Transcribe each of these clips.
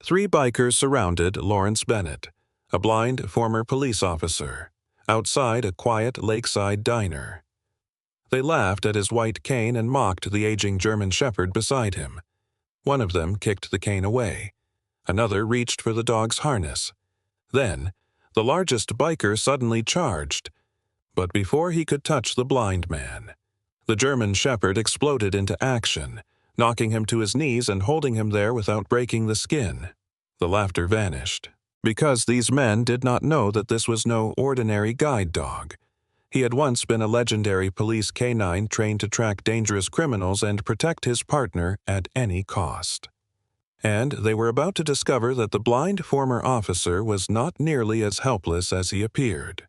Three bikers surrounded Lawrence Bennett, a blind former police officer, outside a quiet lakeside diner. They laughed at his white cane and mocked the aging German shepherd beside him. One of them kicked the cane away. Another reached for the dog's harness. Then, the largest biker suddenly charged. But before he could touch the blind man, the German shepherd exploded into action, knocking him to his knees and holding him there without breaking the skin. The laughter vanished, because these men did not know that this was no ordinary guide dog. He had once been a legendary police canine trained to track dangerous criminals and protect his partner at any cost. And they were about to discover that the blind former officer was not nearly as helpless as he appeared.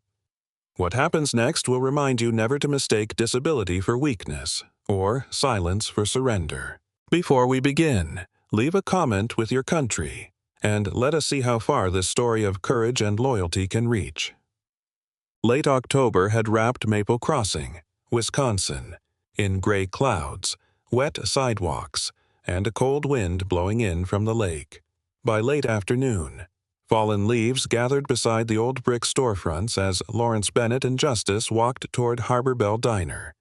What happens next will remind you never to mistake disability for weakness, or silence for surrender. Before we begin, leave a comment with your country, and let us see how far this story of courage and loyalty can reach. Late October had wrapped Maple Crossing, Wisconsin, in gray clouds, wet sidewalks, and a cold wind blowing in from the lake. By late afternoon, fallen leaves gathered beside the old brick storefronts as Lawrence Bennett and Justice walked toward Harbor Bell Diner.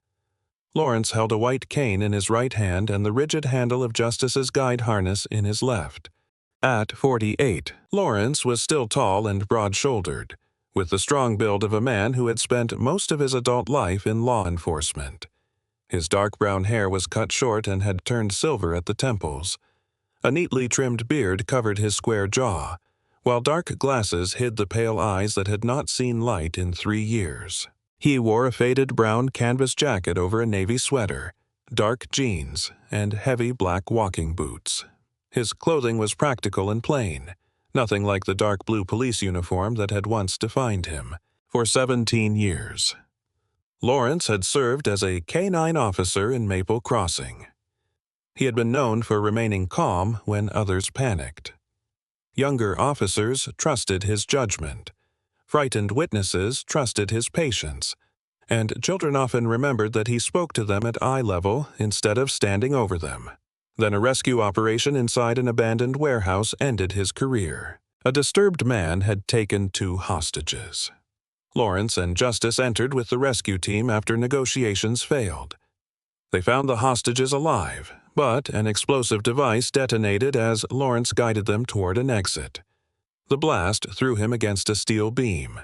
Lawrence held a white cane in his right hand and the rigid handle of Justice's guide harness in his left. At 48, Lawrence was still tall and broad-shouldered, with the strong build of a man who had spent most of his adult life in law enforcement. His dark brown hair was cut short and had turned silver at the temples. A neatly trimmed beard covered his square jaw, while dark glasses hid the pale eyes that had not seen light in 3 years. He wore a faded brown canvas jacket over a navy sweater, dark jeans, and heavy black walking boots. His clothing was practical and plain, nothing like the dark blue police uniform that had once defined him. For 17 years, Lawrence had served as a canine officer in Maple Crossing. He had been known for remaining calm when others panicked. Younger officers trusted his judgment. Frightened witnesses trusted his patience, and children often remembered that he spoke to them at eye level instead of standing over them. Then a rescue operation inside an abandoned warehouse ended his career. A disturbed man had taken 2 hostages. Lawrence and Justice entered with the rescue team after negotiations failed. They found the hostages alive, but an explosive device detonated as Lawrence guided them toward an exit. The blast threw him against a steel beam.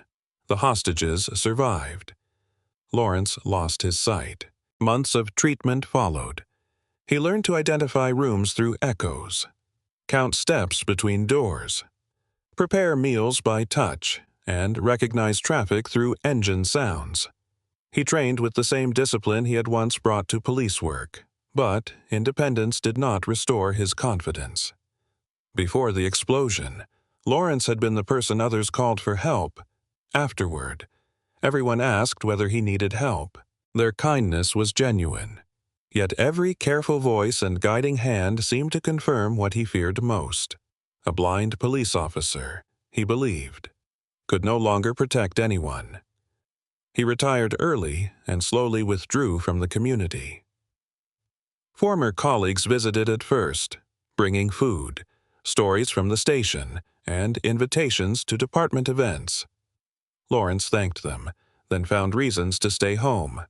The hostages survived. Lawrence lost his sight. Months of treatment followed. He learned to identify rooms through echoes, count steps between doors, prepare meals by touch, and recognize traffic through engine sounds. He trained with the same discipline he had once brought to police work, but independence did not restore his confidence. Before the explosion, Lawrence had been the person others called for help. Afterward, everyone asked whether he needed help. Their kindness was genuine. Yet every careful voice and guiding hand seemed to confirm what he feared most. A blind police officer, he believed, could no longer protect anyone. He retired early and slowly withdrew from the community. Former colleagues visited at first, bringing food, stories from the station, and invitations to department events. Lawrence thanked them, then found reasons to stay home.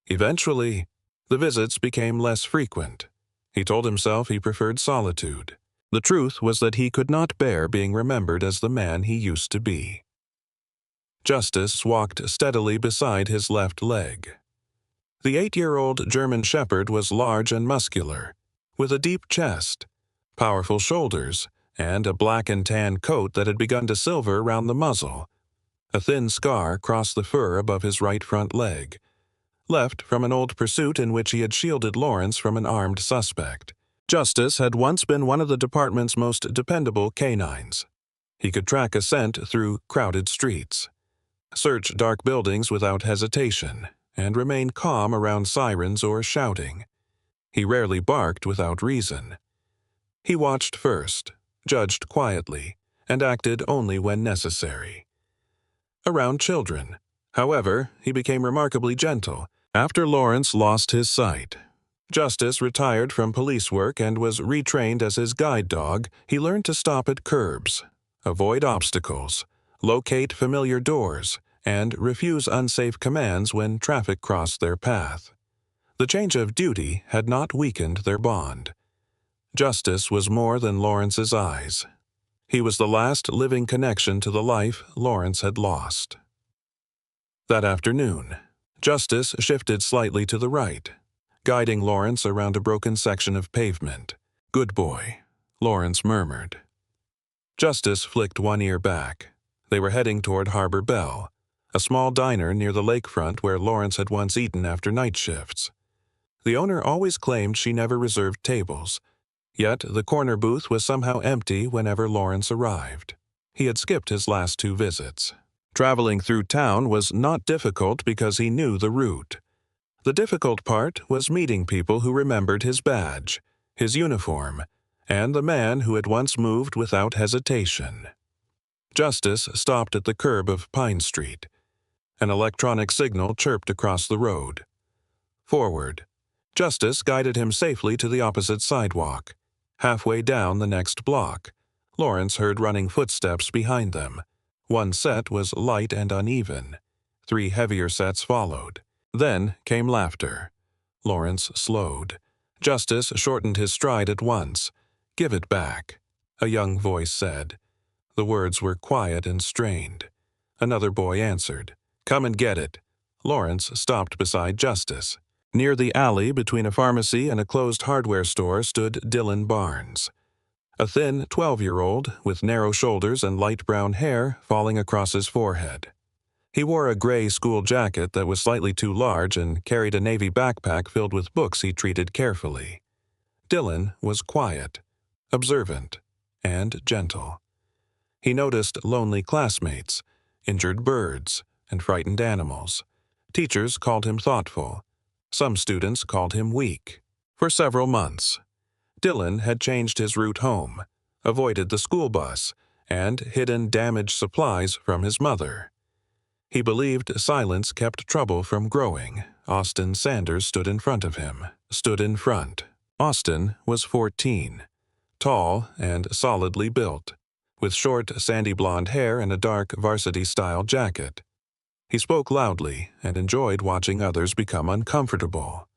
Eventually, the visits became less frequent. He told himself he preferred solitude. The truth was that he could not bear being remembered as the man he used to be. Justice walked steadily beside his left leg. The 8-year-old German shepherd was large and muscular, with a deep chest, powerful shoulders, and a black and tan coat that had begun to silver around the muzzle. A thin scar crossed the fur above his right front leg, left from an old pursuit in which he had shielded Lawrence from an armed suspect. Justice had once been one of the department's most dependable canines. He could track a scent through crowded streets, search dark buildings without hesitation, and remain calm around sirens or shouting. He rarely barked without reason. He watched first, judged quietly, and acted only when necessary. Around children, however, he became remarkably gentle. After Lawrence lost his sight, Justice retired from police work and was retrained as his guide dog. He learned to stop at curbs, avoid obstacles, locate familiar doors, and refuse unsafe commands when traffic crossed their path. The change of duty had not weakened their bond. Justice was more than Lawrence's eyes. He was the last living connection to the life Lawrence had lost. That afternoon, Justice shifted slightly to the right, guiding Lawrence around a broken section of pavement. "Good boy," Lawrence murmured. Justice flicked one ear back. They were heading toward Harbor Bell, a small diner near the lakefront where Lawrence had once eaten after night shifts. The owner always claimed she never reserved tables, yet the corner booth was somehow empty whenever Lawrence arrived. He had skipped his last 2 visits. Traveling through town was not difficult because he knew the route. The difficult part was meeting people who remembered his badge, his uniform, and the man who had once moved without hesitation. Justice stopped at the curb of Pine Street. An electronic signal chirped across the road. Forward. Justice guided him safely to the opposite sidewalk. Halfway down the next block, Lawrence heard running footsteps behind them. One set was light and uneven. 3 heavier sets followed. Then came laughter. Lawrence slowed. Justice shortened his stride at once. "Give it back," a young voice said. The words were quiet and strained. Another boy answered. "Come and get it." Lawrence stopped beside Justice. Near the alley between a pharmacy and a closed hardware store stood Dylan Barnes, a thin 12-year-old with narrow shoulders and light brown hair falling across his forehead. He wore a gray school jacket that was slightly too large and carried a navy backpack filled with books he treated carefully. Dylan was quiet, observant, and gentle. He noticed lonely classmates, injured birds, and frightened animals. Teachers called him thoughtful. Some students called him weak. For several months, Dylan had changed his route home, avoided the school bus, and hidden damaged supplies from his mother. He believed silence kept trouble from growing. Austin Sanders stood in front. Austin was 14, tall and solidly built, with short, sandy blonde hair and a dark varsity-style jacket. He spoke loudly and enjoyed watching others become uncomfortable.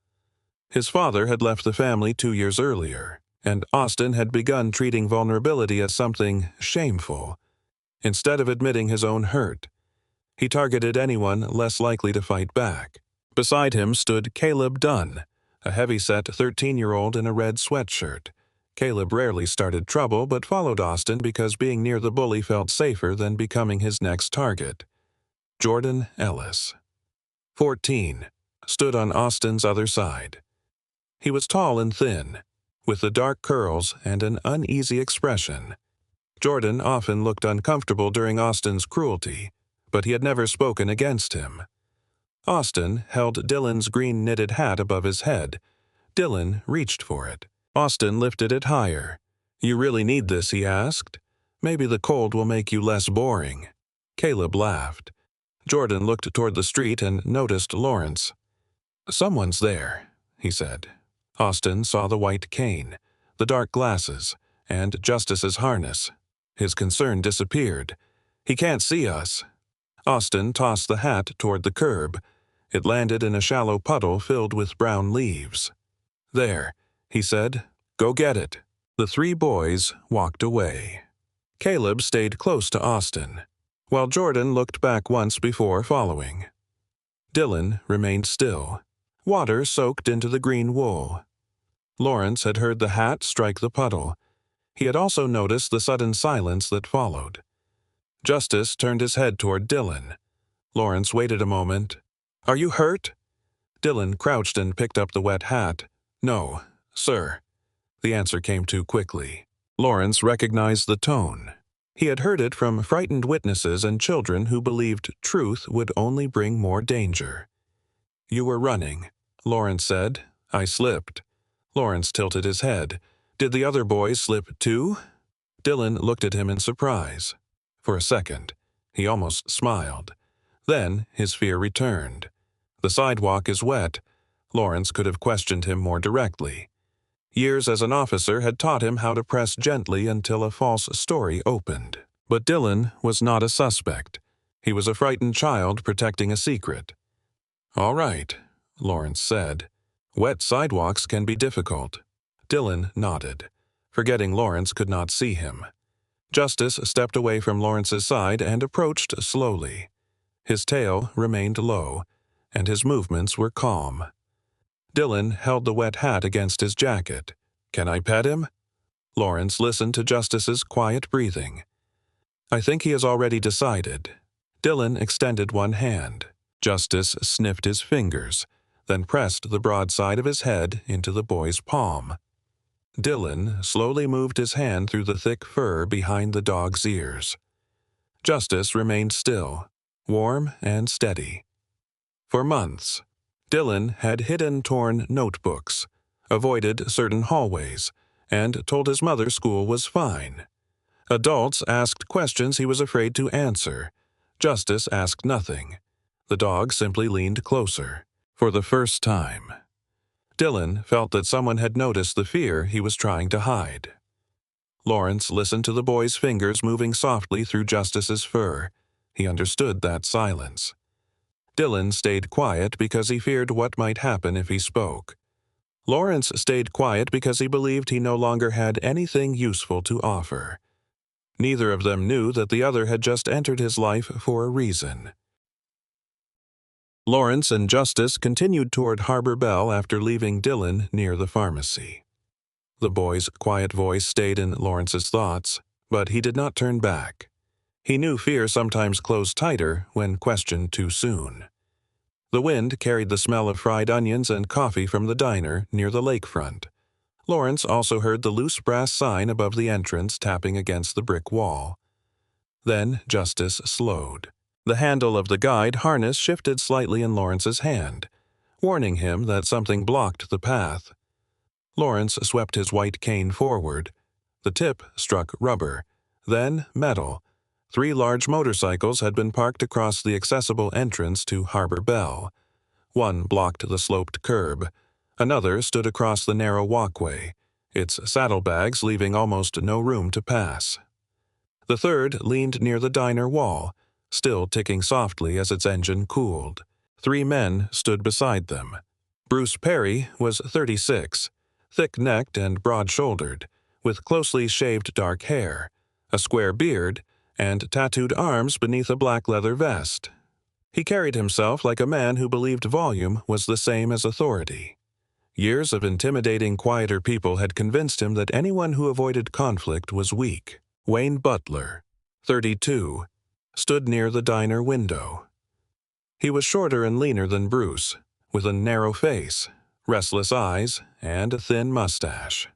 His father had left the family 2 years earlier, and Austin had begun treating vulnerability as something shameful. Instead of admitting his own hurt, he targeted anyone less likely to fight back. Beside him stood Caleb Dunn, a heavy-set 13-year-old in a red sweatshirt. Caleb rarely started trouble but followed Austin because being near the bully felt safer than becoming his next target. Jordan Ellis, 14, stood on Austin's other side. He was tall and thin, with the dark curls and an uneasy expression. Jordan often looked uncomfortable during Austin's cruelty, but he had never spoken against him. Austin held Dylan's green knitted hat above his head. Dylan reached for it. Austin lifted it higher. "You really need this?" he asked. "Maybe the cold will make you less boring." Caleb laughed. Jordan looked toward the street and noticed Lawrence. "Someone's there," he said. Austin saw the white cane, the dark glasses, and Justice's harness. His concern disappeared. "He can't see us." Austin tossed the hat toward the curb. It landed in a shallow puddle filled with brown leaves. "There," he said. "Go get it." The 3 boys walked away. Caleb stayed close to Austin, while Jordan looked back once before following. Dylan remained still. Water soaked into the green wool. Lawrence had heard the hat strike the puddle. He had also noticed the sudden silence that followed. Justice turned his head toward Dylan. Lawrence waited a moment. "Are you hurt?" Dylan crouched and picked up the wet hat. "No, sir." The answer came too quickly. Lawrence recognized the tone. He had heard it from frightened witnesses and children who believed truth would only bring more danger. "You were running," Lawrence said. "I slipped." Lawrence tilted his head. "Did the other boys slip too?" Dylan looked at him in surprise. For a second, he almost smiled. Then his fear returned. "The sidewalk is wet." Lawrence could have questioned him more directly. Years as an officer had taught him how to press gently until a false story opened. But Dylan was not a suspect. He was a frightened child protecting a secret. "All right," Lawrence said. "Wet sidewalks can be difficult." Dylan nodded, forgetting Lawrence could not see him. Justice stepped away from Lawrence's side and approached slowly. His tail remained low, and his movements were calm. Dylan held the wet hat against his jacket. "Can I pet him?" Lawrence listened to Justice's quiet breathing. "I think he has already decided." Dylan extended one hand. Justice sniffed his fingers, then pressed the broad side of his head into the boy's palm. Dylan slowly moved his hand through the thick fur behind the dog's ears. Justice remained still, warm and steady. For months, Dylan had hidden torn notebooks, avoided certain hallways, and told his mother school was fine. Adults asked questions he was afraid to answer. Justice asked nothing. The dog simply leaned closer. For the first time, Dylan felt that someone had noticed the fear he was trying to hide. Lawrence listened to the boy's fingers moving softly through Justice's fur. He understood that silence. Dylan stayed quiet because he feared what might happen if he spoke. Lawrence stayed quiet because he believed he no longer had anything useful to offer. Neither of them knew that the other had just entered his life for a reason. Lawrence and Justice continued toward Harbor Bell after leaving Dylan near the pharmacy. The boy's quiet voice stayed in Lawrence's thoughts, but he did not turn back. He knew fear sometimes closed tighter when questioned too soon. The wind carried the smell of fried onions and coffee from the diner near the lakefront. Lawrence also heard the loose brass sign above the entrance tapping against the brick wall. Then Justice slowed. The handle of the guide harness shifted slightly in Lawrence's hand, warning him that something blocked the path. Lawrence swept his white cane forward. The tip struck rubber, then metal. 3 large motorcycles had been parked across the accessible entrance to Harbor Bell. One blocked the sloped curb. Another stood across the narrow walkway, its saddlebags leaving almost no room to pass. The third leaned near the diner wall, still ticking softly as its engine cooled. 3 men stood beside them. Bruce Perry was 36, thick-necked and broad-shouldered, with closely shaved dark hair, a square beard, and tattooed arms beneath a black leather vest. He carried himself like a man who believed volume was the same as authority. Years of intimidating quieter people had convinced him that anyone who avoided conflict was weak. Wayne Butler, 32, stood near the diner window. He was shorter and leaner than Bruce, with a narrow face, restless eyes, and a thin mustache.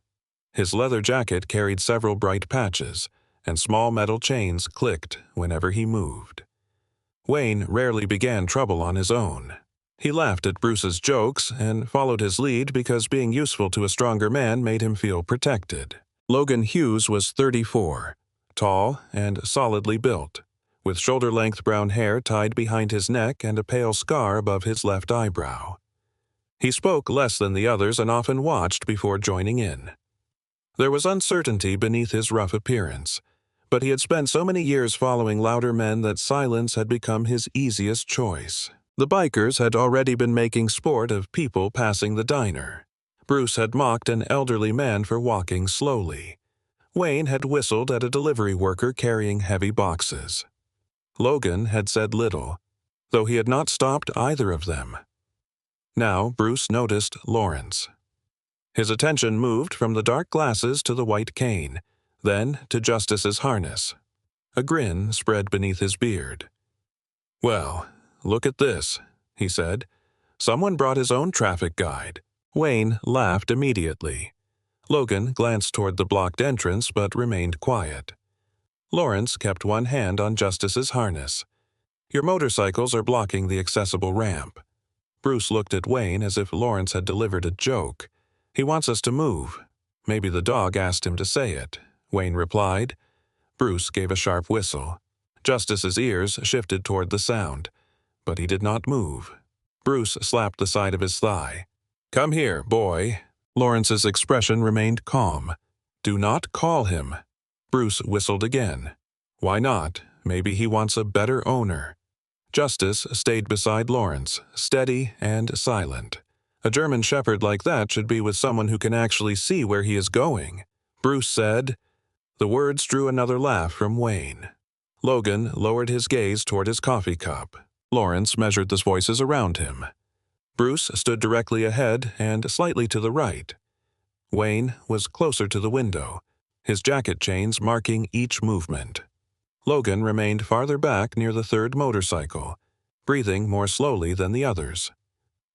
His leather jacket carried several bright patches, and small metal chains clicked whenever he moved. Wayne rarely began trouble on his own. He laughed at Bruce's jokes and followed his lead because being useful to a stronger man made him feel protected. Logan Hughes was 34, tall and solidly built, with shoulder-length brown hair tied behind his neck and a pale scar above his left eyebrow. He spoke less than the others and often watched before joining in. There was uncertainty beneath his rough appearance, but he had spent so many years following louder men that silence had become his easiest choice. The bikers had already been making sport of people passing the diner. Bruce had mocked an elderly man for walking slowly. Wayne had whistled at a delivery worker carrying heavy boxes. Logan had said little, though he had not stopped either of them. Now Bruce noticed Lawrence. His attention moved from the dark glasses to the white cane, then to Justice's harness. A grin spread beneath his beard. "Well, look at this," he said. "Someone brought his own traffic guide." Wayne laughed immediately. Logan glanced toward the blocked entrance but remained quiet. Lawrence kept one hand on Justice's harness. "Your motorcycles are blocking the accessible ramp." Bruce looked at Wayne as if Lawrence had delivered a joke. "He wants us to move. Maybe the dog asked him to say it," Wayne replied. Bruce gave a sharp whistle. Justice's ears shifted toward the sound, but he did not move. Bruce slapped the side of his thigh. "Come here, boy." Lawrence's expression remained calm. "Do not call him." Bruce whistled again. "Why not? Maybe he wants a better owner." Justice stayed beside Lawrence, steady and silent. A German shepherd like that should be with someone who can actually see where he is going. Bruce said. The words drew another laugh from Wayne. Logan lowered his gaze toward his coffee cup. Lawrence measured the voices around him. Bruce stood directly ahead and slightly to the right. Wayne was closer to the window, his jacket chains marking each movement. Logan remained farther back near the third motorcycle, breathing more slowly than the others.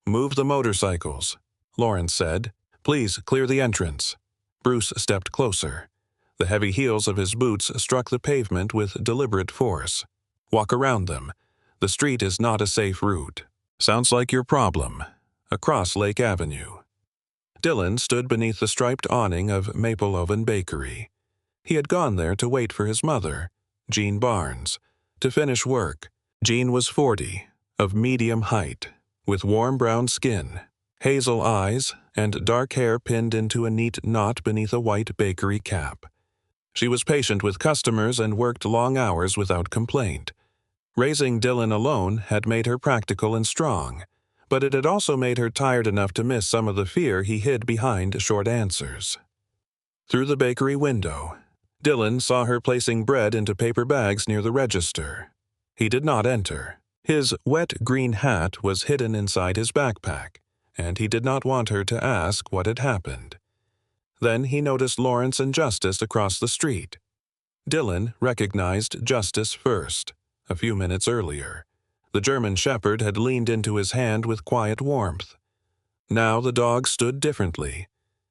"Move the motorcycles," Lawrence said. "Please clear the entrance." Bruce stepped closer. The heavy heels of his boots struck the pavement with deliberate force. "Walk around them. The street is not a safe route." "Sounds like your problem." Across Lake Avenue. Dylan stood beneath the striped awning of Maple Oven Bakery. He had gone there to wait for his mother, Jean Barnes, to finish work. Jean was 40, of medium height, with warm brown skin, hazel eyes, and dark hair pinned into a neat knot beneath a white bakery cap. She was patient with customers and worked long hours without complaint. Raising Dylan alone had made her practical and strong, but it had also made her tired enough to miss some of the fear he hid behind short answers. Through the bakery window, Dylan saw her placing bread into paper bags near the register. He did not enter. His wet green hat was hidden inside his backpack, and he did not want her to ask what had happened. Then he noticed Lawrence and Justice across the street. Dylan recognized Justice first, a few minutes earlier. The German shepherd had leaned into his hand with quiet warmth. Now the dog stood differently.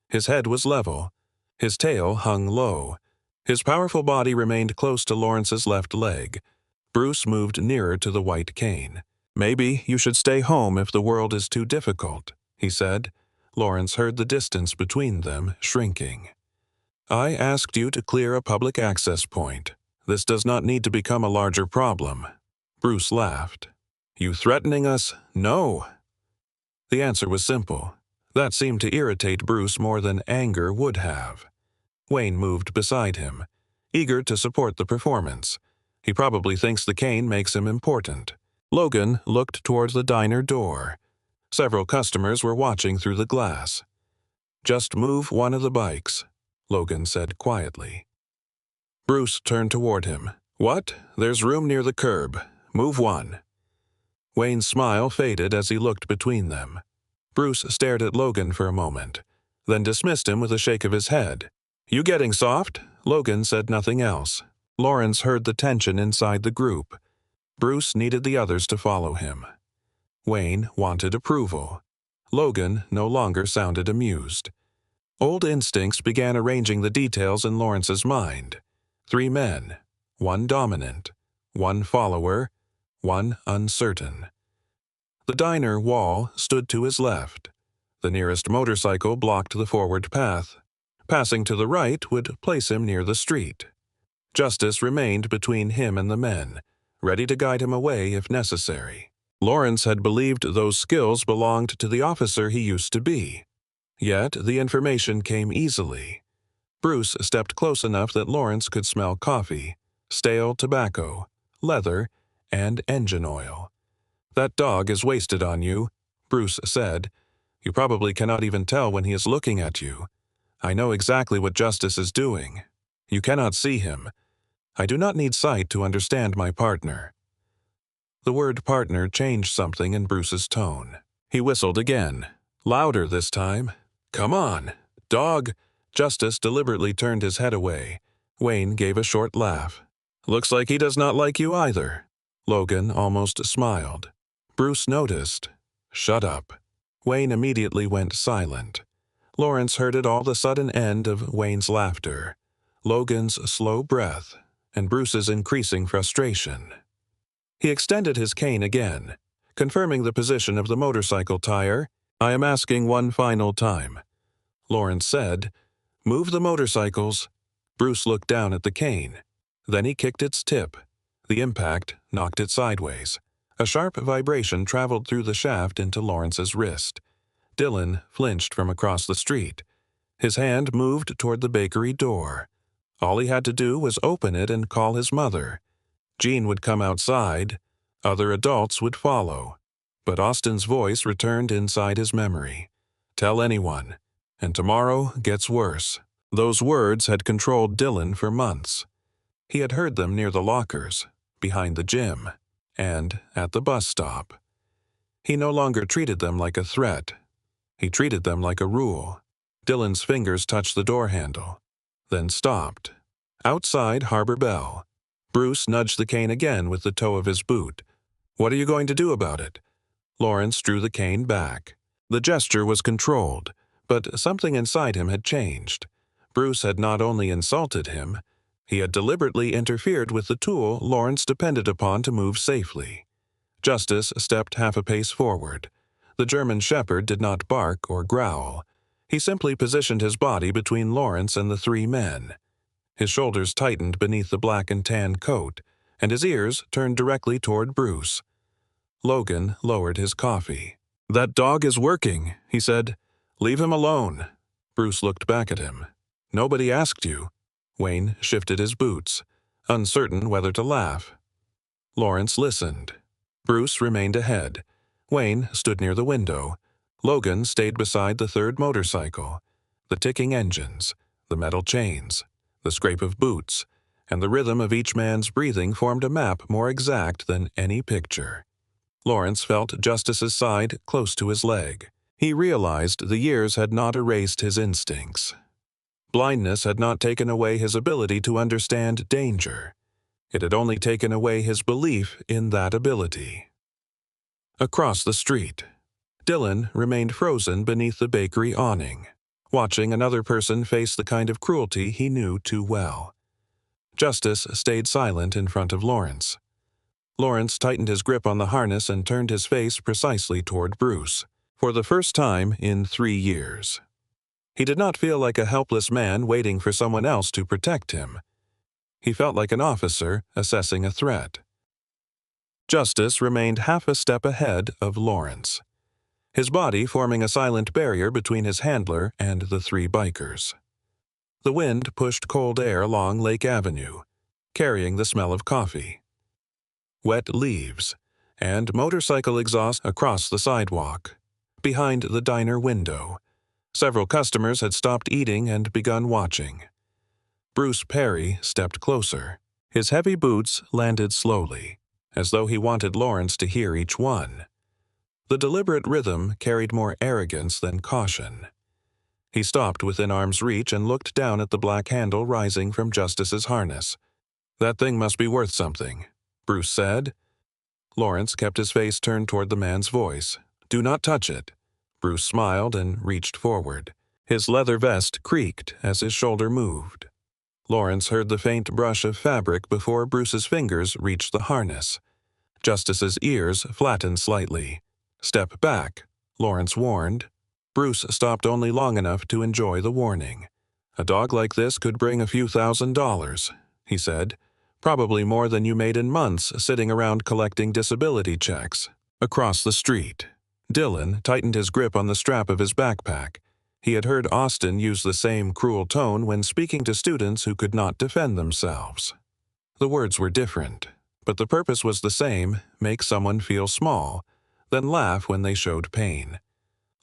His head was level. His tail hung low. His powerful body remained close to Lawrence's left leg. Bruce moved nearer to the white cane. "Maybe you should stay home if the world is too difficult," he said. Lawrence heard the distance between them shrinking. "I asked you to clear a public access point. This does not need to become a larger problem." Bruce laughed. "You threatening us? No." The answer was simple. That seemed to irritate Bruce more than anger would have. Wayne moved beside him, eager to support the performance. He probably thinks the cane makes him important. Logan looked towards the diner door. Several customers were watching through the glass. "Just move one of the bikes," Logan said quietly. Bruce turned toward him. "What? There's room near the curb. Move one." Wayne's smile faded as he looked between them. Bruce stared at Logan for a moment, then dismissed him with a shake of his head. "You getting soft?" Logan said nothing else. Lawrence heard the tension inside the group. Bruce needed the others to follow him. Wayne wanted approval. Logan no longer sounded amused. Old instincts began arranging the details in Lawrence's mind. 3 men, 1 dominant, 1 follower, 1 uncertain. The diner wall stood to his left. The nearest motorcycle blocked the forward path. Passing to the right would place him near the street. Justice remained between him and the men, ready to guide him away if necessary. Lawrence had believed those skills belonged to the officer he used to be. Yet the information came easily. Bruce stepped close enough that Lawrence could smell coffee, stale tobacco, leather, and engine oil. "That dog is wasted on you," Bruce said. "You probably cannot even tell when he is looking at you. I know exactly what Justice is doing. You cannot see him. I do not need sight to understand my partner." The word partner changed something in Bruce's tone. He whistled again, louder this time. "Come on, dog." Justice deliberately turned his head away. Wayne gave a short laugh. "Looks like he does not like you either." Logan almost smiled. Bruce noticed. "Shut up." Wayne immediately went silent. Lawrence heard it all, the sudden end of Wayne's laughter, Logan's slow breath, and Bruce's increasing frustration. He extended his cane again, confirming the position of the motorcycle tire. "I am asking one final time." Lawrence said, "Move the motorcycles." Bruce looked down at the cane. Then he kicked its tip. The impact knocked it sideways. A sharp vibration traveled through the shaft into Lawrence's wrist. Dylan flinched from across the street. His hand moved toward the bakery door. All he had to do was open it and call his mother. Jean would come outside. Other adults would follow. But Austin's voice returned inside his memory. "Tell anyone. And tomorrow gets worse." Those words had controlled Dylan for months. He had heard them near the lockers, behind the gym, and at the bus stop. He no longer treated them like a threat. He treated them like a rule. Dylan's fingers touched the door handle, then stopped. Outside Harbor Bell, Bruce nudged the cane again with the toe of his boot. "What are you going to do about it?" Lawrence drew the cane back. The gesture was controlled, but something inside him had changed. Bruce had not only insulted him, he had deliberately interfered with the tool Lawrence depended upon to move safely. Justice stepped half a pace forward. The German shepherd did not bark or growl. He simply positioned his body between Lawrence and the three men. His shoulders tightened beneath the black and tan coat, and his ears turned directly toward Bruce. Logan lowered his coffee. "That dog is working," he said. "Leave him alone." Bruce looked back at him. "Nobody asked you." Wayne shifted his boots, uncertain whether to laugh. Lawrence listened. Bruce remained ahead. Wayne stood near the window. Logan stayed beside the third motorcycle. The ticking engines, the metal chains, the scrape of boots, and the rhythm of each man's breathing formed a map more exact than any picture. Lawrence felt Justice's side close to his leg. He realized the years had not erased his instincts. Blindness had not taken away his ability to understand danger. It had only taken away his belief in that ability. Across the street, Dylan remained frozen beneath the bakery awning, watching another person face the kind of cruelty he knew too well. Justice stayed silent in front of Lawrence. Lawrence tightened his grip on the harness and turned his face precisely toward Bruce, for the first time in 3 years. He did not feel like a helpless man waiting for someone else to protect him. He felt like an officer assessing a threat. Justice remained half a step ahead of Lawrence, his body forming a silent barrier between his handler and the three bikers. The wind pushed cold air along Lake Avenue, carrying the smell of coffee, wet leaves, and motorcycle exhaust across the sidewalk. Behind the diner window, several customers had stopped eating and begun watching. Bruce Perry stepped closer. His heavy boots landed slowly, as though he wanted Lawrence to hear each one. The deliberate rhythm carried more arrogance than caution. He stopped within arm's reach and looked down at the black handle rising from Justice's harness. "That thing must be worth something," Bruce said. Lawrence kept his face turned toward the man's voice. "Do not touch it." Bruce smiled and reached forward. His leather vest creaked as his shoulder moved. Lawrence heard the faint brush of fabric before Bruce's fingers reached the harness. Justice's ears flattened slightly. "Step back," Lawrence warned. Bruce stopped only long enough to enjoy the warning. "A dog like this could bring a few $1,000s, he said. "Probably more than you made in months sitting around collecting disability checks." Across the street, Dylan tightened his grip on the strap of his backpack. He had heard Austin use the same cruel tone when speaking to students who could not defend themselves. The words were different, but the purpose was the same: make someone feel small, then laugh when they showed pain.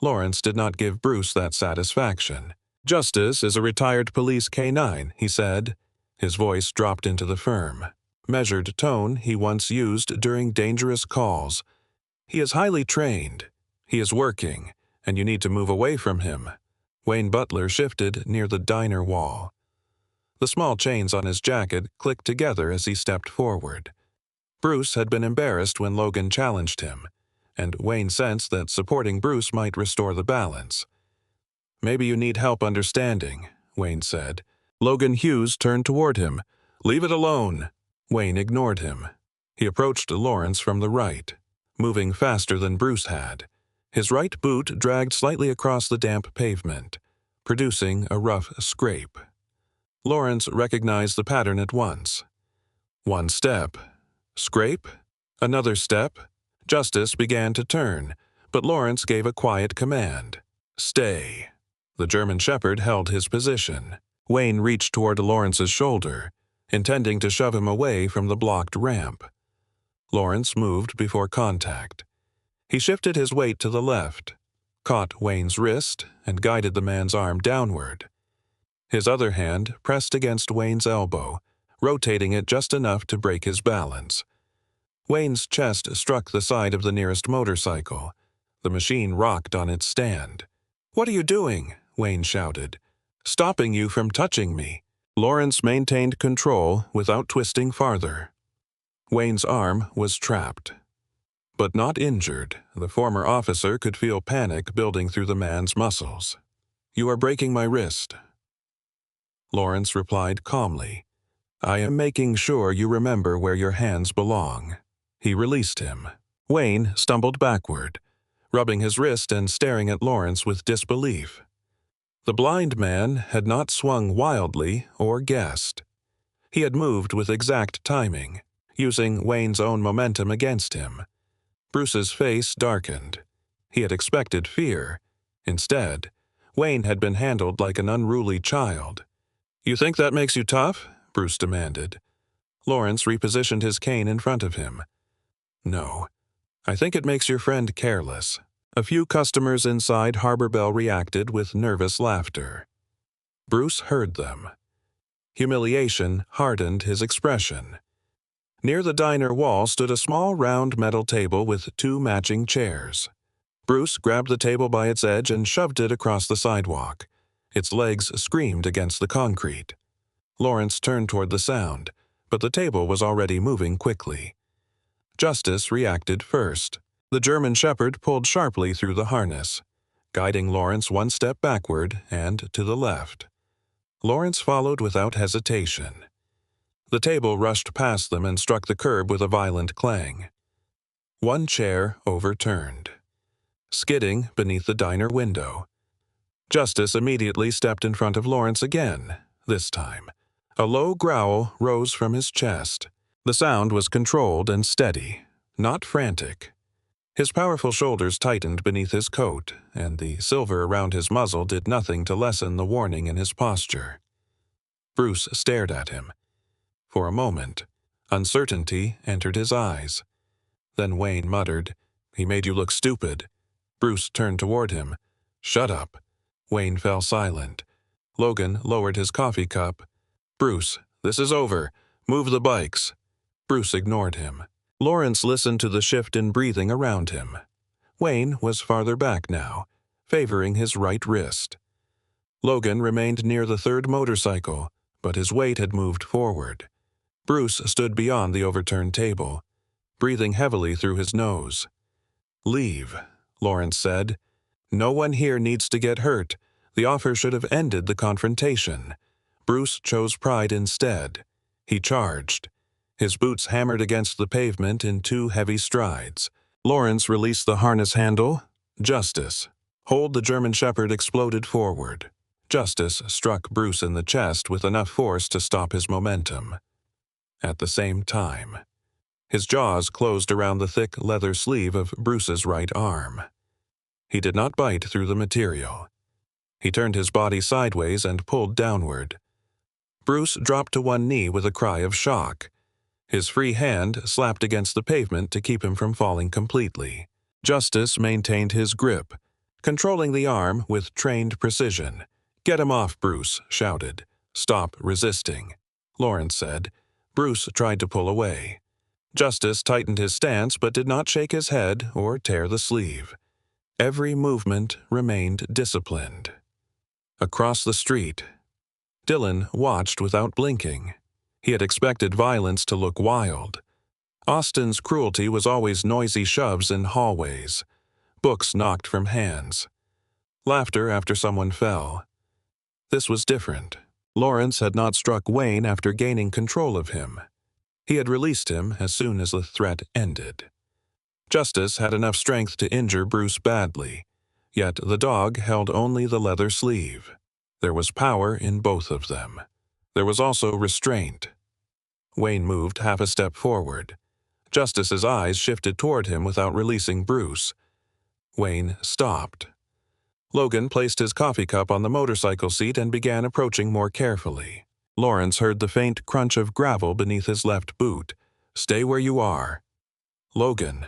Lawrence did not give Bruce that satisfaction. "Justice is a retired police K-9, he said. His voice dropped into the firm, measured tone he once used during dangerous calls. "He is highly trained. He is working, and you need to move away from him." Wayne Butler shifted near the diner wall. The small chains on his jacket clicked together as he stepped forward. Bruce had been embarrassed when Logan challenged him, and Wayne sensed that supporting Bruce might restore the balance. "Maybe you need help understanding," Wayne said. Logan Hughes turned toward him. "Leave it alone." Wayne ignored him. He approached Lawrence from the right, moving faster than Bruce had. His right boot dragged slightly across the damp pavement, producing a rough scrape. Lawrence recognized the pattern at once. One step. Scrape. Another step. Justice began to turn, but Lawrence gave a quiet command. Stay. The German Shepherd held his position. Wayne reached toward Lawrence's shoulder, intending to shove him away from the blocked ramp. Lawrence moved before contact. He shifted his weight to the left, caught Wayne's wrist, and guided the man's arm downward. His other hand pressed against Wayne's elbow, rotating it just enough to break his balance. Wayne's chest struck the side of the nearest motorcycle. The machine rocked on its stand. "What are you doing?" Wayne shouted. "Stopping you from touching me." Lawrence maintained control without twisting farther. Wayne's arm was trapped. But not injured, the former officer could feel panic building through the man's muscles. "You are breaking my wrist." Lawrence replied calmly, "I am making sure you remember where your hands belong." He released him. Wayne stumbled backward, rubbing his wrist and staring at Lawrence with disbelief. The blind man had not swung wildly or guessed. He had moved with exact timing, using Wayne's own momentum against him. Bruce's face darkened. He had expected fear. Instead, Wayne had been handled like an unruly child. "You think that makes you tough?" Bruce demanded. Lawrence repositioned his cane in front of him. "No, I think it makes your friend careless." A few customers inside Harbor Bell reacted with nervous laughter. Bruce heard them. Humiliation hardened his expression. Near the diner wall stood a small round metal table with 2 matching chairs. Bruce grabbed the table by its edge and shoved it across the sidewalk. Its legs screamed against the concrete. Lawrence turned toward the sound, but the table was already moving quickly. Justice reacted first. The German Shepherd pulled sharply through the harness, guiding Lawrence 1 step backward and to the left. Lawrence followed without hesitation. The table rushed past them and struck the curb with a violent clang. 1 chair overturned, skidding beneath the diner window. Justice immediately stepped in front of Lawrence again, this time. A low growl rose from his chest. The sound was controlled and steady, not frantic. His powerful shoulders tightened beneath his coat, and the silver around his muzzle did nothing to lessen the warning in his posture. Bruce stared at him. For a moment, uncertainty entered his eyes. Then Wayne muttered, "He made you look stupid." Bruce turned toward him. "Shut up." Wayne fell silent. Logan lowered his coffee cup. "Bruce, this is over. Move the bikes." Bruce ignored him. Lawrence listened to the shift in breathing around him. Wayne was farther back now, favoring his right wrist. Logan remained near the 3rd motorcycle, but his weight had moved forward. Bruce stood beyond the overturned table, breathing heavily through his nose. "Leave," Lawrence said. "No one here needs to get hurt. The offer should have ended the confrontation." Bruce chose pride instead. He charged. His boots hammered against the pavement in 2 heavy strides. Lawrence released the harness handle. "Justice." Hold the German Shepherd exploded forward. Justice struck Bruce in the chest with enough force to stop his momentum. At the same time, his jaws closed around the thick leather sleeve of Bruce's right arm. He did not bite through the material. He turned his body sideways and pulled downward. Bruce dropped to one knee with a cry of shock. His free hand slapped against the pavement to keep him from falling completely. Justice maintained his grip, controlling the arm with trained precision. "Get him off," Bruce shouted. "Stop resisting," Lawrence said. Bruce tried to pull away. Justice tightened his stance but did not shake his head or tear the sleeve. Every movement remained disciplined. Across the street, Dylan watched without blinking. He had expected violence to look wild. Austin's cruelty was always noisy shoves in hallways, books knocked from hands, laughter after someone fell. This was different. Lawrence had not struck Wayne after gaining control of him. He had released him as soon as the threat ended. Justice had enough strength to injure Bruce badly, yet the dog held only the leather sleeve. There was power in both of them. There was also restraint. Wayne moved half a step forward. Justice's eyes shifted toward him without releasing Bruce. Wayne stopped. Logan placed his coffee cup on the motorcycle seat and began approaching more carefully. Lawrence heard the faint crunch of gravel beneath his left boot. "Stay where you are." Logan.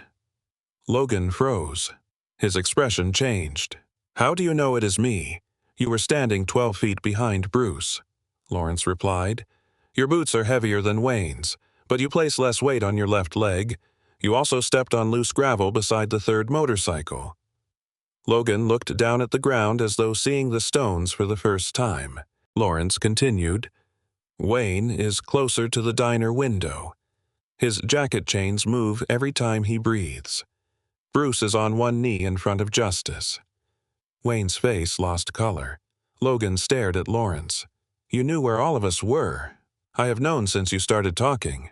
Logan froze. His expression changed. "How do you know it is me? You were standing 12 feet behind Bruce," Lawrence replied. "Your boots are heavier than Wayne's, but you place less weight on your left leg. You also stepped on loose gravel beside the third motorcycle." Logan looked down at the ground as though seeing the stones for the first time. Lawrence continued, "Wayne is closer to the diner window. His jacket chains move every time he breathes. Bruce is on one knee in front of Justice." Wayne's face lost color. Logan stared at Lawrence. "You knew where all of us were." "I have known since you started talking."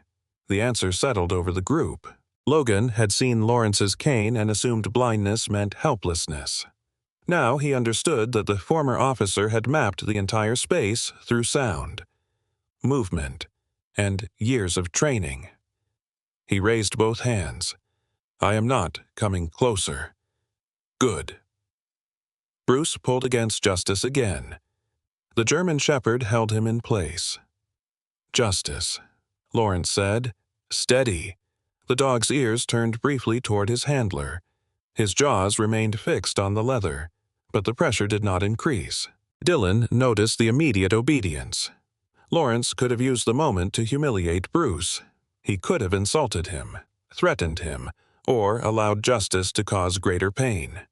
The answer settled over the group. Logan had seen Lawrence's cane and assumed blindness meant helplessness. Now he understood that the former officer had mapped the entire space through sound, movement, and years of training. He raised both hands. "I am not coming closer." "Good." Bruce pulled against Justice again. The German Shepherd held him in place. "Justice," Lawrence said. "Steady." The dog's ears turned briefly toward his handler. His jaws remained fixed on the leather, but the pressure did not increase. Dylan noticed the immediate obedience. Lawrence could have used the moment to humiliate Bruce. He could have insulted him, threatened him, or allowed Justice to cause greater pain.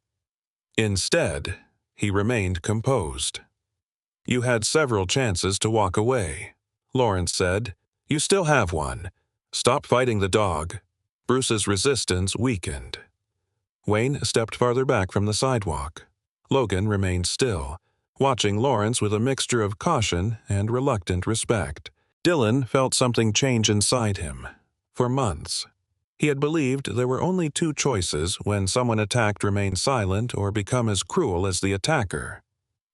Instead, he remained composed. "You had several chances to walk away," Lawrence said. "You still have one. Stop fighting the dog." Bruce's resistance weakened. Wayne stepped farther back from the sidewalk. Logan remained still, watching Lawrence with a mixture of caution and reluctant respect. Dylan felt something change inside him. For months, he had believed there were only two choices when someone attacked: remain silent or become as cruel as the attacker.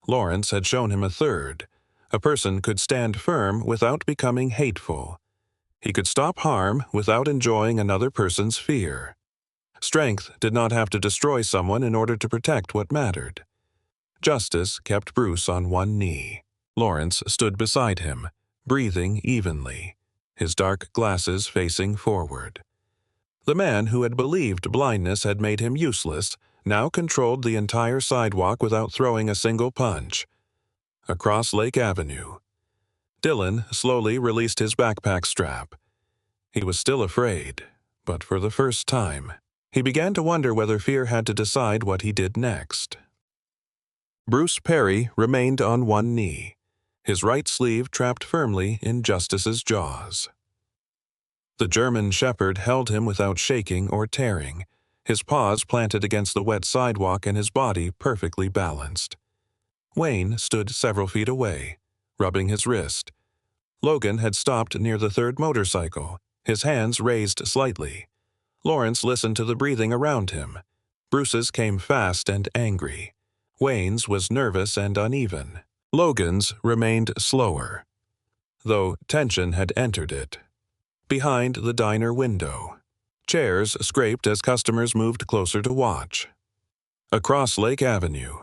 Lawrence had shown him a third. A person could stand firm without becoming hateful. He could stop harm without enjoying another person's fear. Strength did not have to destroy someone in order to protect what mattered. Justice kept Bruce on one knee. Lawrence stood beside him, breathing evenly, his dark glasses facing forward. The man who had believed blindness had made him useless now controlled the entire sidewalk without throwing a single punch. Across Lake Avenue, Dylan slowly released his backpack strap. He was still afraid, but for the first time, he began to wonder whether fear had to decide what he did next. Bruce Perry remained on one knee, his right sleeve trapped firmly in Justice's jaws. The German Shepherd held him without shaking or tearing, his paws planted against the wet sidewalk and his body perfectly balanced. Wayne stood several feet away, rubbing his wrist. Logan had stopped near the third motorcycle, his hands raised slightly. Lawrence listened to the breathing around him. Bruce's came fast and angry. Wayne's was nervous and uneven. Logan's remained slower, though tension had entered it. Behind the diner window, chairs scraped as customers moved closer to watch. Across Lake Avenue,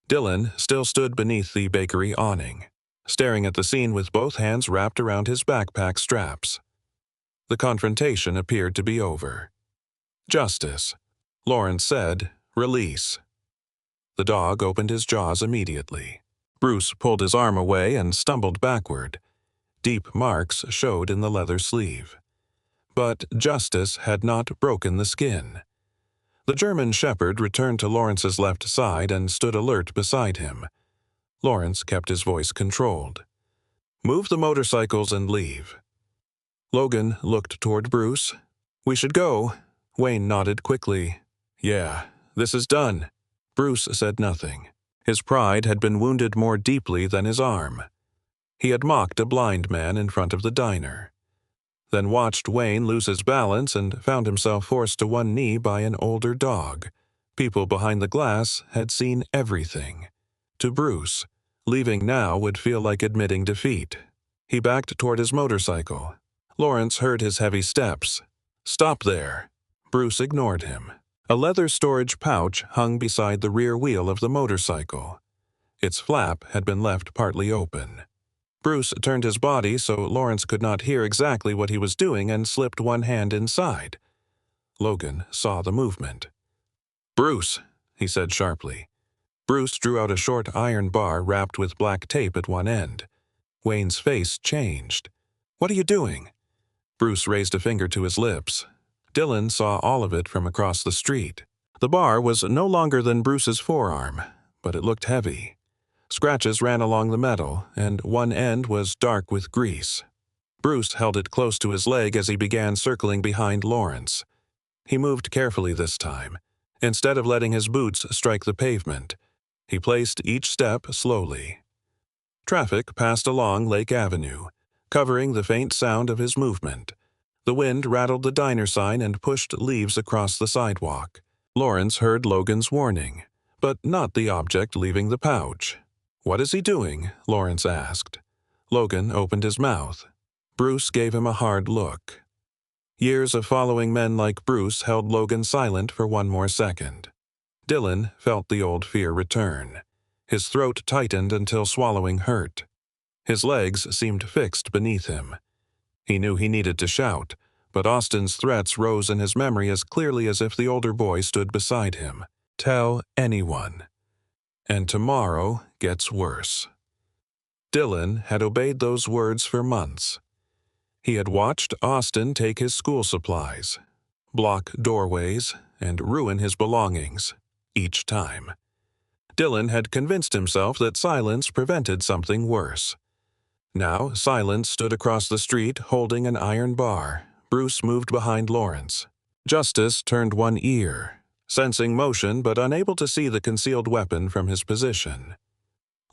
Dylan still stood beneath the bakery awning, staring at the scene with both hands wrapped around his backpack straps. The confrontation appeared to be over. "Justice," Lawrence said, "release." The dog opened his jaws immediately. Bruce pulled his arm away and stumbled backward. Deep marks showed in the leather sleeve. But Justice had not broken the skin. The German Shepherd returned to Lawrence's left side and stood alert beside him. Lawrence kept his voice controlled. "Move the motorcycles and leave." Logan looked toward Bruce. "We should go." Wayne nodded quickly. "Yeah, this is done." Bruce said nothing. His pride had been wounded more deeply than his arm. He had mocked a blind man in front of the diner, then watched Wayne lose his balance and found himself forced to one knee by an older dog. People behind the glass had seen everything. To Bruce, leaving now would feel like admitting defeat. He backed toward his motorcycle. Lawrence heard his heavy steps. "Stop there." Bruce ignored him. A leather storage pouch hung beside the rear wheel of the motorcycle. Its flap had been left partly open. Bruce turned his body so Lawrence could not hear exactly what he was doing and slipped one hand inside. Logan saw the movement. "Bruce," he said sharply. Bruce drew out a short iron bar wrapped with black tape at one end. Wayne's face changed. "What are you doing?" Bruce raised a finger to his lips. Dylan saw all of it from across the street. The bar was no longer than Bruce's forearm, but it looked heavy. Scratches ran along the metal, and one end was dark with grease. Bruce held it close to his leg as he began circling behind Lawrence. He moved carefully this time. Instead of letting his boots strike the pavement, he placed each step slowly. Traffic passed along Lake Avenue, covering the faint sound of his movement. The wind rattled the diner sign and pushed leaves across the sidewalk. Lawrence heard Logan's warning, but not the object leaving the pouch. "What is he doing?" Lawrence asked. Logan opened his mouth. Bruce gave him a hard look. Years of following men like Bruce held Logan silent for one more second. Dylan felt the old fear return. His throat tightened until swallowing hurt. His legs seemed fixed beneath him. He knew he needed to shout, but Austin's threats rose in his memory as clearly as if the older boy stood beside him. "Tell anyone. And tomorrow gets worse." Dylan had obeyed those words for months. He had watched Austin take his school supplies, block doorways, and ruin his belongings, each time. Dylan had convinced himself that silence prevented something worse. Now, Silence stood across the street holding an iron bar. Bruce moved behind Lawrence. Justice turned one ear, sensing motion but unable to see the concealed weapon from his position.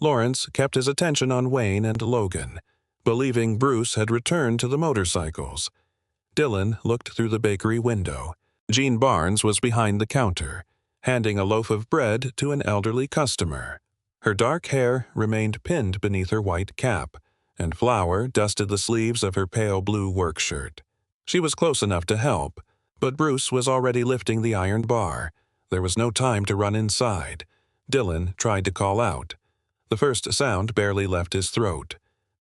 Lawrence kept his attention on Wayne and Logan, believing Bruce had returned to the motorcycles. Dylan looked through the bakery window. Jean Barnes was behind the counter, handing a loaf of bread to an elderly customer. Her dark hair remained pinned beneath her white cap, and flour dusted the sleeves of her pale blue work shirt. She was close enough to help, but Bruce was already lifting the iron bar. There was no time to run inside. Dylan tried to call out. The first sound barely left his throat.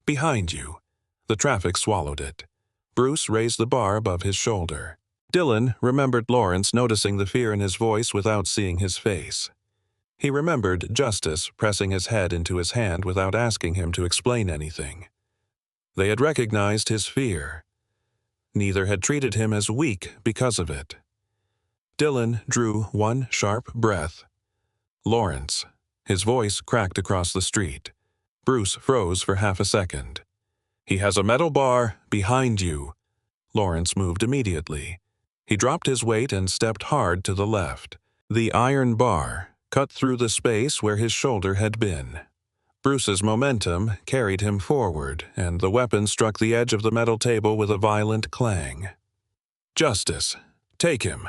"Behind you." The traffic swallowed it. Bruce raised the bar above his shoulder. Dylan remembered Lawrence noticing the fear in his voice without seeing his face. He remembered Justice pressing his head into his hand without asking him to explain anything. They had recognized his fear. Neither had treated him as weak because of it. Dylan drew one sharp breath. "Lawrence." His voice cracked across the street. Bruce froze for half a second. "He has a metal bar behind you." Lawrence moved immediately. He dropped his weight and stepped hard to the left. The iron bar cut through the space where his shoulder had been. Bruce's momentum carried him forward, and the weapon struck the edge of the metal table with a violent clang. "Justice, take him."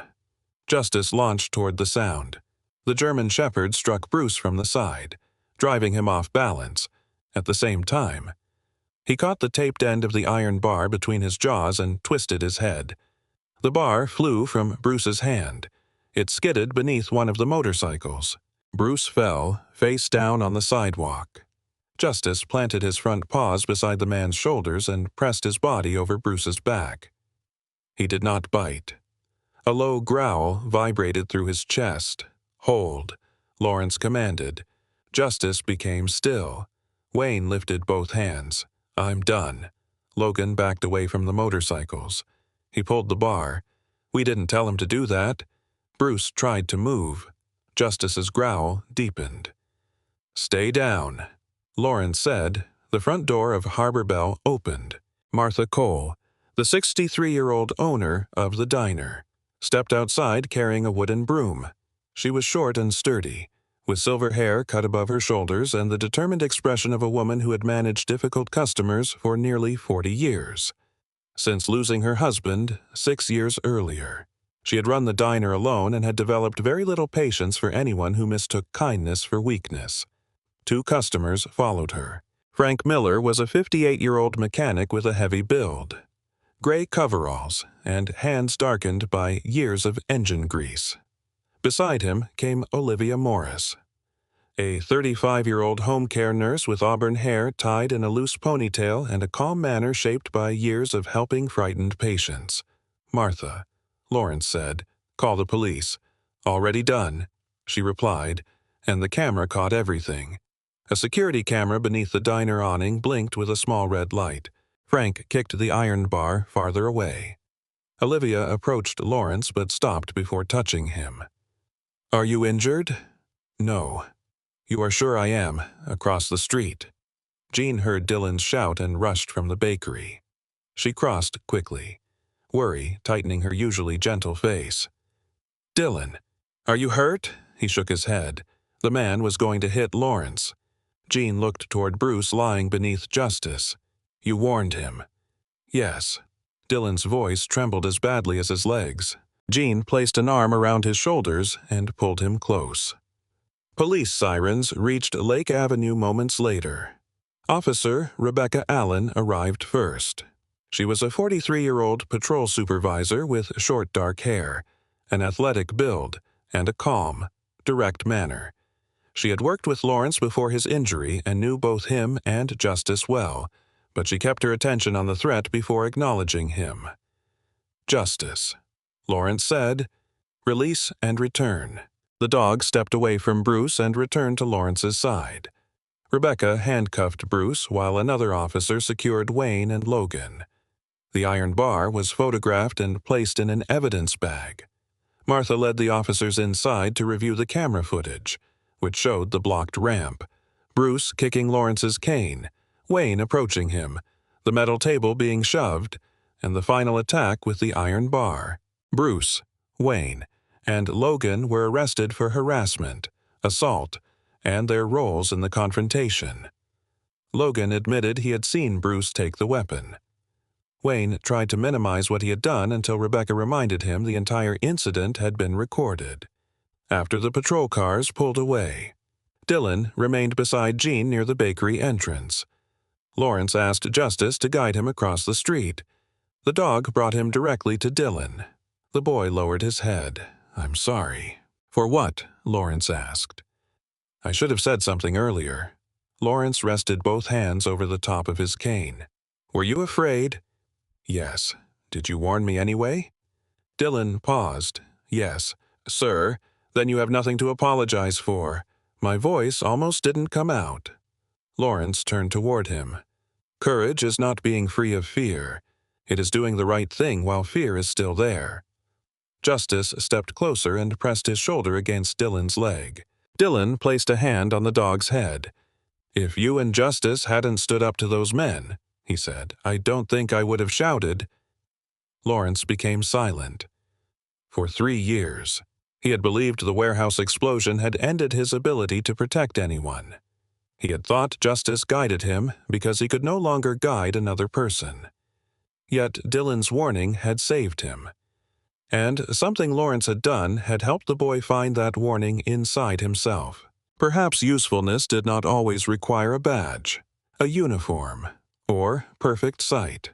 Justice launched toward the sound. The German Shepherd struck Bruce from the side, driving him off balance. At the same time, he caught the taped end of the iron bar between his jaws and twisted his head. The bar flew from Bruce's hand. It skidded beneath one of the motorcycles. Bruce fell, face down on the sidewalk. Justice planted his front paws beside the man's shoulders and pressed his body over Bruce's back. He did not bite. A low growl vibrated through his chest. "Hold," Lawrence commanded. Justice became still. Wayne lifted both hands. "I'm done." Logan backed away from the motorcycles. He pulled the bar. "We didn't tell him to do that." Bruce tried to move. Justice's growl deepened. "Stay down," Lawrence said. The front door of Harbor Bell opened. Martha Cole, the 63-year-old owner of the diner, stepped outside carrying a wooden broom. She was short and sturdy, with silver hair cut above her shoulders and the determined expression of a woman who had managed difficult customers for nearly 40 years. Since losing her husband 6 years earlier, she had run the diner alone and had developed very little patience for anyone who mistook kindness for weakness. 2 customers followed her. Frank Miller was a 58-year-old mechanic with a heavy build, gray coveralls, and hands darkened by years of engine grease. Beside him came Olivia Morris, a 35-year-old home care nurse with auburn hair tied in a loose ponytail and a calm manner shaped by years of helping frightened patients. "Martha," Lawrence said, "call the police." "Already done," she replied, and the camera caught everything. A security camera beneath the diner awning blinked with a small red light. Frank kicked the iron bar farther away. Olivia approached Lawrence but stopped before touching him. "Are you injured?" "No." "You are sure I am, across the street." Jean heard Dylan's shout and rushed from the bakery. She crossed quickly, worry tightening her usually gentle face. "Dylan, are you hurt?" He shook his head. The man was going to hit Lawrence. Jean looked toward Bruce lying beneath Justice. "You warned him." "Yes." Dylan's voice trembled as badly as his legs. Jean placed an arm around his shoulders and pulled him close. Police sirens reached Lake Avenue moments later. Officer Rebecca Allen arrived first. She was a 43-year-old patrol supervisor with short dark hair, an athletic build, and a calm, direct manner. She had worked with Lawrence before his injury and knew both him and Justice well, but she kept her attention on the threat before acknowledging him. "Justice," Lawrence said. "Release and return." The dog stepped away from Bruce and returned to Lawrence's side. Rebecca handcuffed Bruce while another officer secured Wayne and Logan. The iron bar was photographed and placed in an evidence bag. Martha led the officers inside to review the camera footage, which showed the blocked ramp, Bruce kicking Lawrence's cane, Wayne approaching him, the metal table being shoved, and the final attack with the iron bar. Bruce, Wayne, and Logan were arrested for harassment, assault, and their roles in the confrontation. Logan admitted he had seen Bruce take the weapon. Wayne tried to minimize what he had done until Rebecca reminded him the entire incident had been recorded. After the patrol cars pulled away, Dylan remained beside Jean near the bakery entrance. Lawrence asked Justice to guide him across the street. The dog brought him directly to Dylan. The boy lowered his head. "I'm sorry." "For what?" Lawrence asked. "I should have said something earlier." Lawrence rested both hands over the top of his cane. "Were you afraid?" "Yes." "Did you warn me anyway?" Dylan paused. "Yes." "Sir, then you have nothing to apologize for." My voice almost didn't come out. Lawrence turned toward him. "Courage is not being free of fear. It is doing the right thing while fear is still there." Justice stepped closer and pressed his shoulder against Dylan's leg. Dylan placed a hand on the dog's head. "If you and Justice hadn't stood up to those men," he said, "I don't think I would have shouted." Lawrence became silent. For 3 years, he had believed the warehouse explosion had ended his ability to protect anyone. He had thought Justice guided him because he could no longer guide another person. Yet Dylan's warning had saved him. And something Lawrence had done had helped the boy find that warning inside himself. Perhaps usefulness did not always require a badge, a uniform, or perfect sight.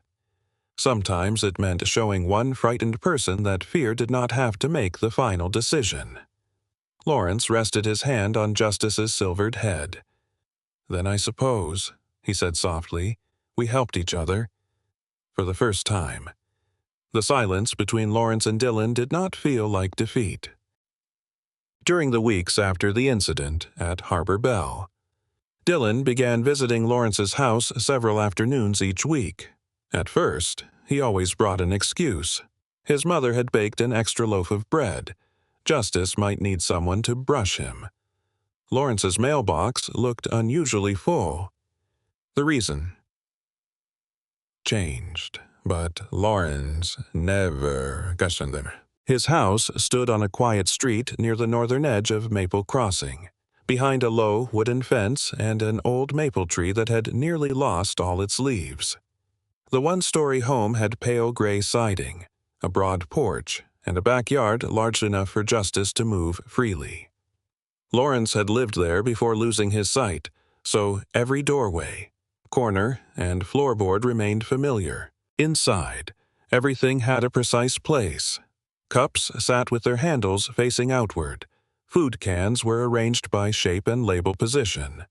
Sometimes it meant showing one frightened person that fear did not have to make the final decision. Lawrence rested his hand on Justice's silvered head. "Then I suppose," he said softly, "we helped each other. For the first time." The silence between Lawrence and Dylan did not feel like defeat. During the weeks after the incident at Harbor Bell, Dylan began visiting Lawrence's house several afternoons each week. At first, he always brought an excuse. His mother had baked an extra loaf of bread. Justice might need someone to brush him. Lawrence's mailbox looked unusually full. The reason changed. But Lawrence never questioned them. His house stood on a quiet street near the northern edge of Maple Crossing, behind a low wooden fence and an old maple tree that had nearly lost all its leaves. The one-story home had pale gray siding, a broad porch, and a backyard large enough for Justice to move freely. Lawrence had lived there before losing his sight, so every doorway, corner, and floorboard remained familiar. Inside, everything had a precise place. Cups sat with their handles facing outward. Food cans were arranged by shape and label position.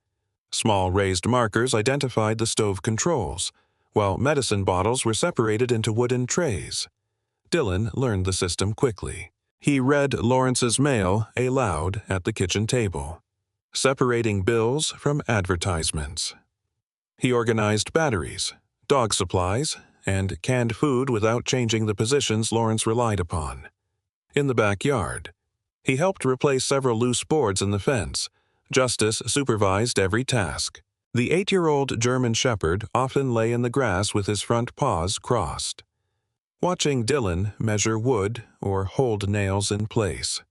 Small raised markers identified the stove controls, while medicine bottles were separated into wooden trays. Dylan learned the system quickly. He read Lawrence's mail aloud at the kitchen table, separating bills from advertisements. He organized batteries, dog supplies, and canned food without changing the positions Lawrence relied upon. In the backyard, he helped replace several loose boards in the fence. Justice supervised every task. The 8-year-old German Shepherd often lay in the grass with his front paws crossed, watching Dylan measure wood or hold nails in place.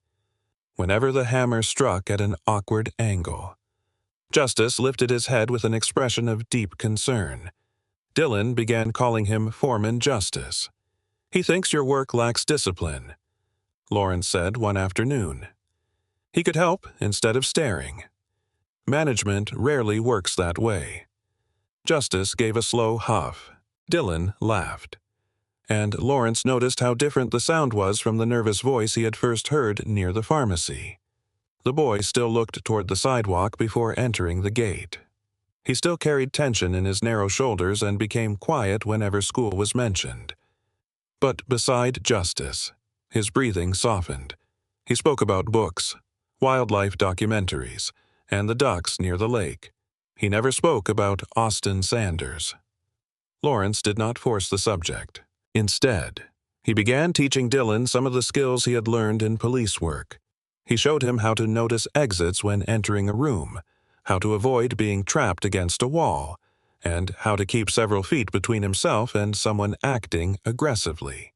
Whenever the hammer struck at an awkward angle, Justice lifted his head with an expression of deep concern. Dylan began calling him Foreman Justice. "He thinks your work lacks discipline," Lawrence said one afternoon. He could help instead of staring. Management rarely works that way. Justice gave a slow huff. Dylan laughed, and Lawrence noticed how different the sound was from the nervous voice he had first heard near the pharmacy. The boy still looked toward the sidewalk before entering the gate. He still carried tension in his narrow shoulders and became quiet whenever school was mentioned. But beside Justice, his breathing softened. He spoke about books, wildlife documentaries, and the ducks near the lake. He never spoke about Austin Sanders. Lawrence did not force the subject. Instead, he began teaching Dylan some of the skills he had learned in police work. He showed him how to notice exits when entering a room, how to avoid being trapped against a wall, and how to keep several feet between himself and someone acting aggressively.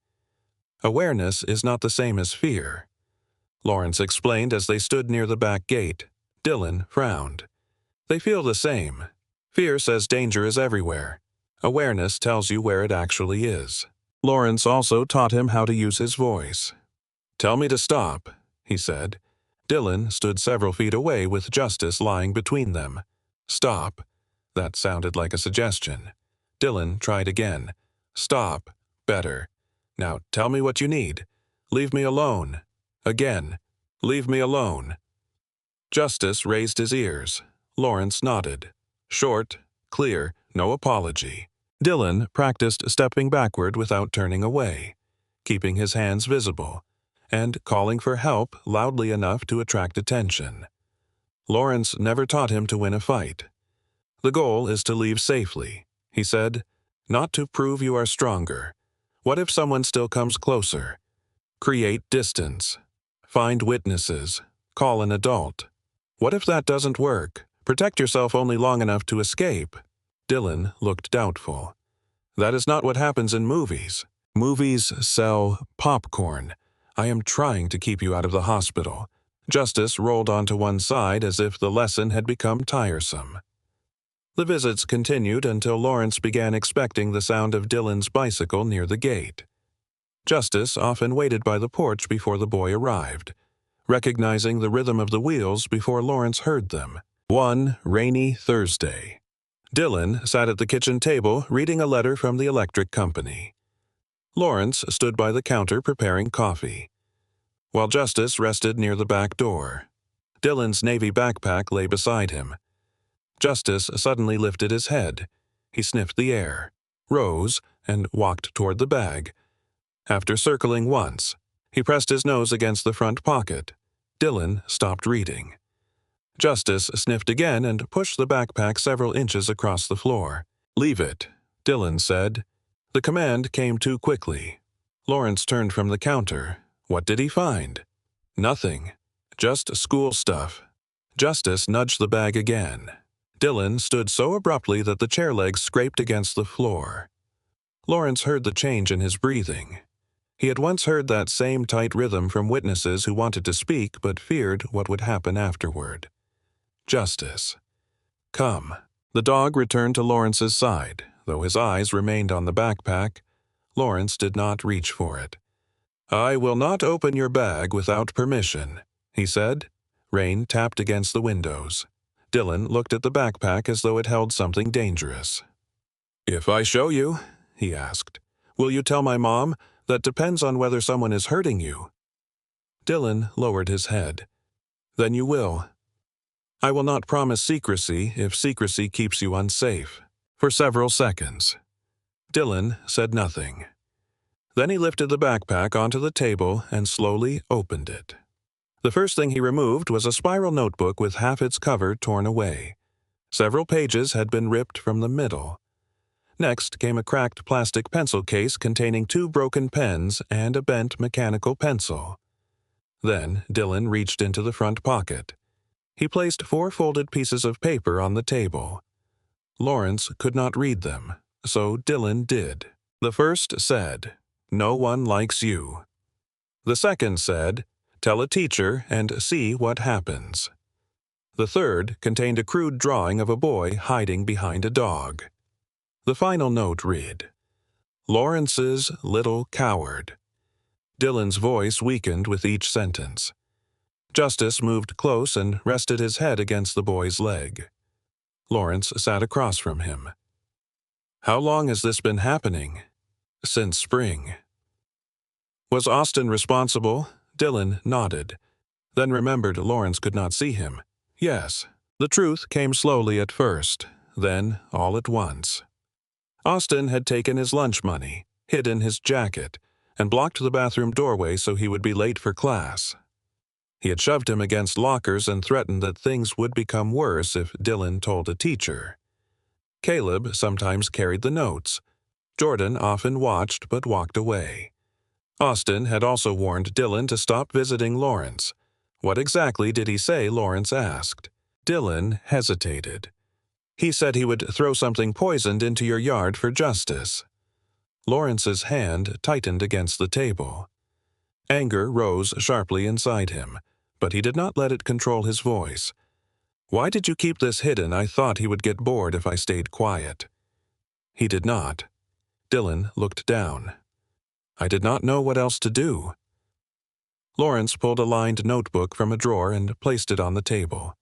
Awareness is not the same as fear, Lawrence explained as they stood near the back gate. Dylan frowned. They feel the same. Fear says danger is everywhere. Awareness tells you where it actually is. Lawrence also taught him how to use his voice. "Tell me to stop," he said. Dylan stood several feet away with Justice lying between them. "Stop." That sounded like a suggestion. Dylan tried again. "Stop. Better. Now tell me what you need. Leave me alone." Again. "Leave me alone." Justice raised his ears. Lawrence nodded. Short, clear, no apology. Dylan practiced stepping backward without turning away, keeping his hands visible, and calling for help loudly enough to attract attention. Lawrence never taught him to win a fight. "The goal is to leave safely," he said, "not to prove you are stronger. What if someone still comes closer? Create distance. Find witnesses. Call an adult. What if that doesn't work? Protect yourself only long enough to escape." Dylan looked doubtful. "That is not what happens in movies. Movies sell popcorn. I am trying to keep you out of the hospital." Justice rolled onto one side as if the lesson had become tiresome. The visits continued until Lawrence began expecting the sound of Dylan's bicycle near the gate. Justice often waited by the porch before the boy arrived, recognizing the rhythm of the wheels before Lawrence heard them. One rainy Thursday, Dylan sat at the kitchen table reading a letter from the electric company. Lawrence stood by the counter preparing coffee, while Justice rested near the back door. Dylan's navy backpack lay beside him. Justice suddenly lifted his head. He sniffed the air, rose, and walked toward the bag. After circling once, he pressed his nose against the front pocket. Dylan stopped reading. Justice sniffed again and pushed the backpack several inches across the floor. "Leave it," Dylan said. The command came too quickly. Lawrence turned from the counter. What did he find? Nothing. Just school stuff. Justice nudged the bag again. Dylan stood so abruptly that the chair legs scraped against the floor. Lawrence heard the change in his breathing. He had once heard that same tight rhythm from witnesses who wanted to speak but feared what would happen afterward. Justice. "Come." The dog returned to Lawrence's side, though his eyes remained on the backpack. Lawrence did not reach for it. "I will not open your bag without permission," he said. Rain tapped against the windows. Dylan looked at the backpack as though it held something dangerous. "If I show you," he asked, "will you tell my mom that depends on whether someone is hurting you." Dylan lowered his head. "Then you will." "I will not promise secrecy if secrecy keeps you unsafe." For several seconds, Dylan said nothing. Then he lifted the backpack onto the table and slowly opened it. The first thing he removed was a spiral notebook with half its cover torn away. Several pages had been ripped from the middle. Next came a cracked plastic pencil case containing 2 broken pens and a bent mechanical pencil. Then Dylan reached into the front pocket. He placed 4 folded pieces of paper on the table. Lawrence could not read them, so Dylan did. The first said, "No one likes you." The second said, "Tell a teacher and see what happens." The third contained a crude drawing of a boy hiding behind a dog. The final note read, "Lawrence's little coward." Dylan's voice weakened with each sentence. Justice moved close and rested his head against the boy's leg. Lawrence sat across from him. "How long has this been happening?" "Since spring." "Was Austin responsible?" Dylan nodded, then remembered Lawrence could not see him. "Yes." The truth came slowly at first, then all at once. Austin had taken his lunch money, hidden his jacket, and blocked the bathroom doorway so he would be late for class. He had shoved him against lockers and threatened that things would become worse if Dylan told a teacher. Caleb sometimes carried the notes. Jordan often watched but walked away. Austin had also warned Dylan to stop visiting Lawrence. What exactly did he say, Lawrence asked. Dylan hesitated. "He said he would throw something poisoned into your yard for justice." Lawrence's hand tightened against the table. Anger rose sharply inside him, but he did not let it control his voice. "Why did you keep this hidden? I thought he would get bored if I stayed quiet." He did not. Dylan looked down. "I did not know what else to do." Lawrence pulled a lined notebook from a drawer and placed it on the table.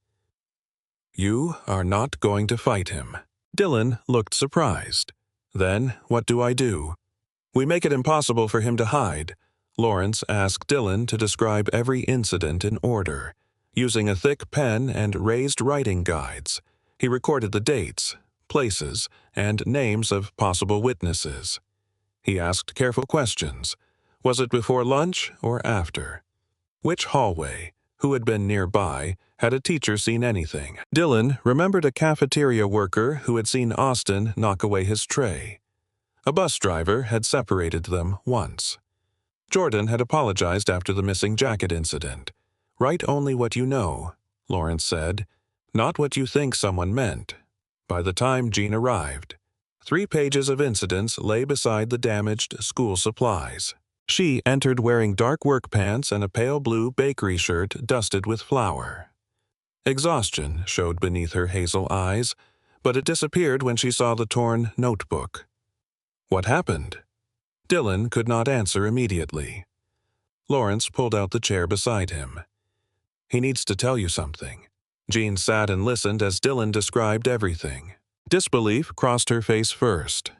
"You are not going to fight him." Dylan looked surprised. "Then what do I do?" "We make it impossible for him to hide." Lawrence asked Dylan to describe every incident in order. Using a thick pen and raised writing guides, he recorded the dates, places, and names of possible witnesses. He asked careful questions. Was it before lunch or after? Which hallway? Who had been nearby? Had a teacher seen anything? Dylan remembered a cafeteria worker who had seen Austin knock away his tray. A bus driver had separated them once. Jordan had apologized after the missing jacket incident. "Write only what you know," Lawrence said, "not what you think someone meant." By the time Jean arrived, 3 pages of incidents lay beside the damaged school supplies. She entered wearing dark work pants and a pale blue bakery shirt dusted with flour. Exhaustion showed beneath her hazel eyes, but it disappeared when she saw the torn notebook. What happened? Dylan could not answer immediately. Lawrence pulled out the chair beside him. "He needs to tell you something." Jean sat and listened as Dylan described everything. Disbelief crossed her face first,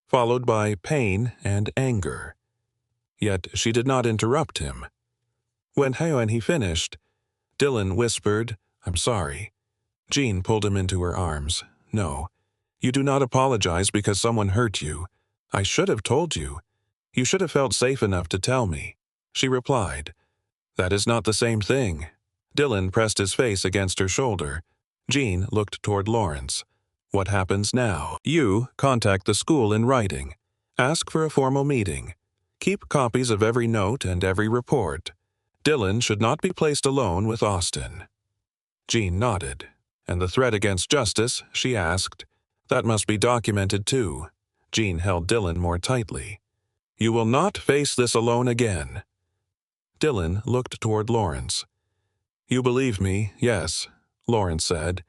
followed by pain and anger. Yet she did not interrupt him. When he finished, Dylan whispered, "I'm sorry." Jean pulled him into her arms. "No, you do not apologize because someone hurt you. I should have told you. You should have felt safe enough to tell me." She replied, "That is not the same thing." Dylan pressed his face against her shoulder. Jean looked toward Lawrence. "What happens now? You contact the school in writing. Ask for a formal meeting. Keep copies of every note and every report. Dylan should not be placed alone with Austin." Jean nodded. "And the threat against justice?" she asked. "That must be documented too." Jean held Dylan more tightly. "You will not face this alone again." Dylan looked toward Lawrence. "You believe me, yes," Lawrence said.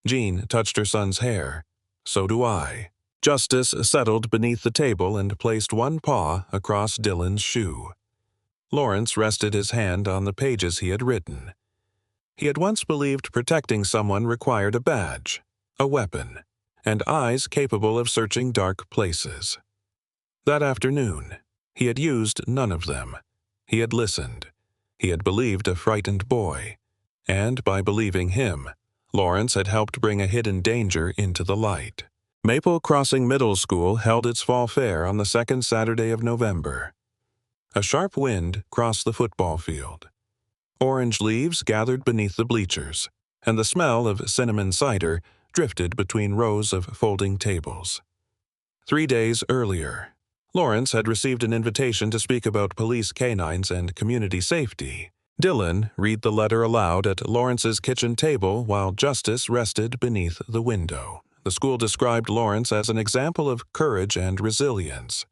Jean touched her son's hair. "So do I." Justice settled beneath the table and placed one paw across Dylan's shoe. Lawrence rested his hand on the pages he had written. He had once believed protecting someone required a badge, a weapon, and eyes capable of searching dark places. That afternoon, He had used none of them. He had listened. He had believed a frightened boy. And by believing him, Lawrence had helped bring a hidden danger into the light. Maple Crossing Middle School held its fall fair on the second Saturday of November. A sharp wind crossed the football field. Orange leaves gathered beneath the bleachers, and the smell of cinnamon cider drifted between rows of folding tables. 3 days earlier, Lawrence had received an invitation to speak about police canines and community safety. Dylan read the letter aloud at Lawrence's kitchen table while Justice rested beneath the window. The school described Lawrence as an example of courage and resilience.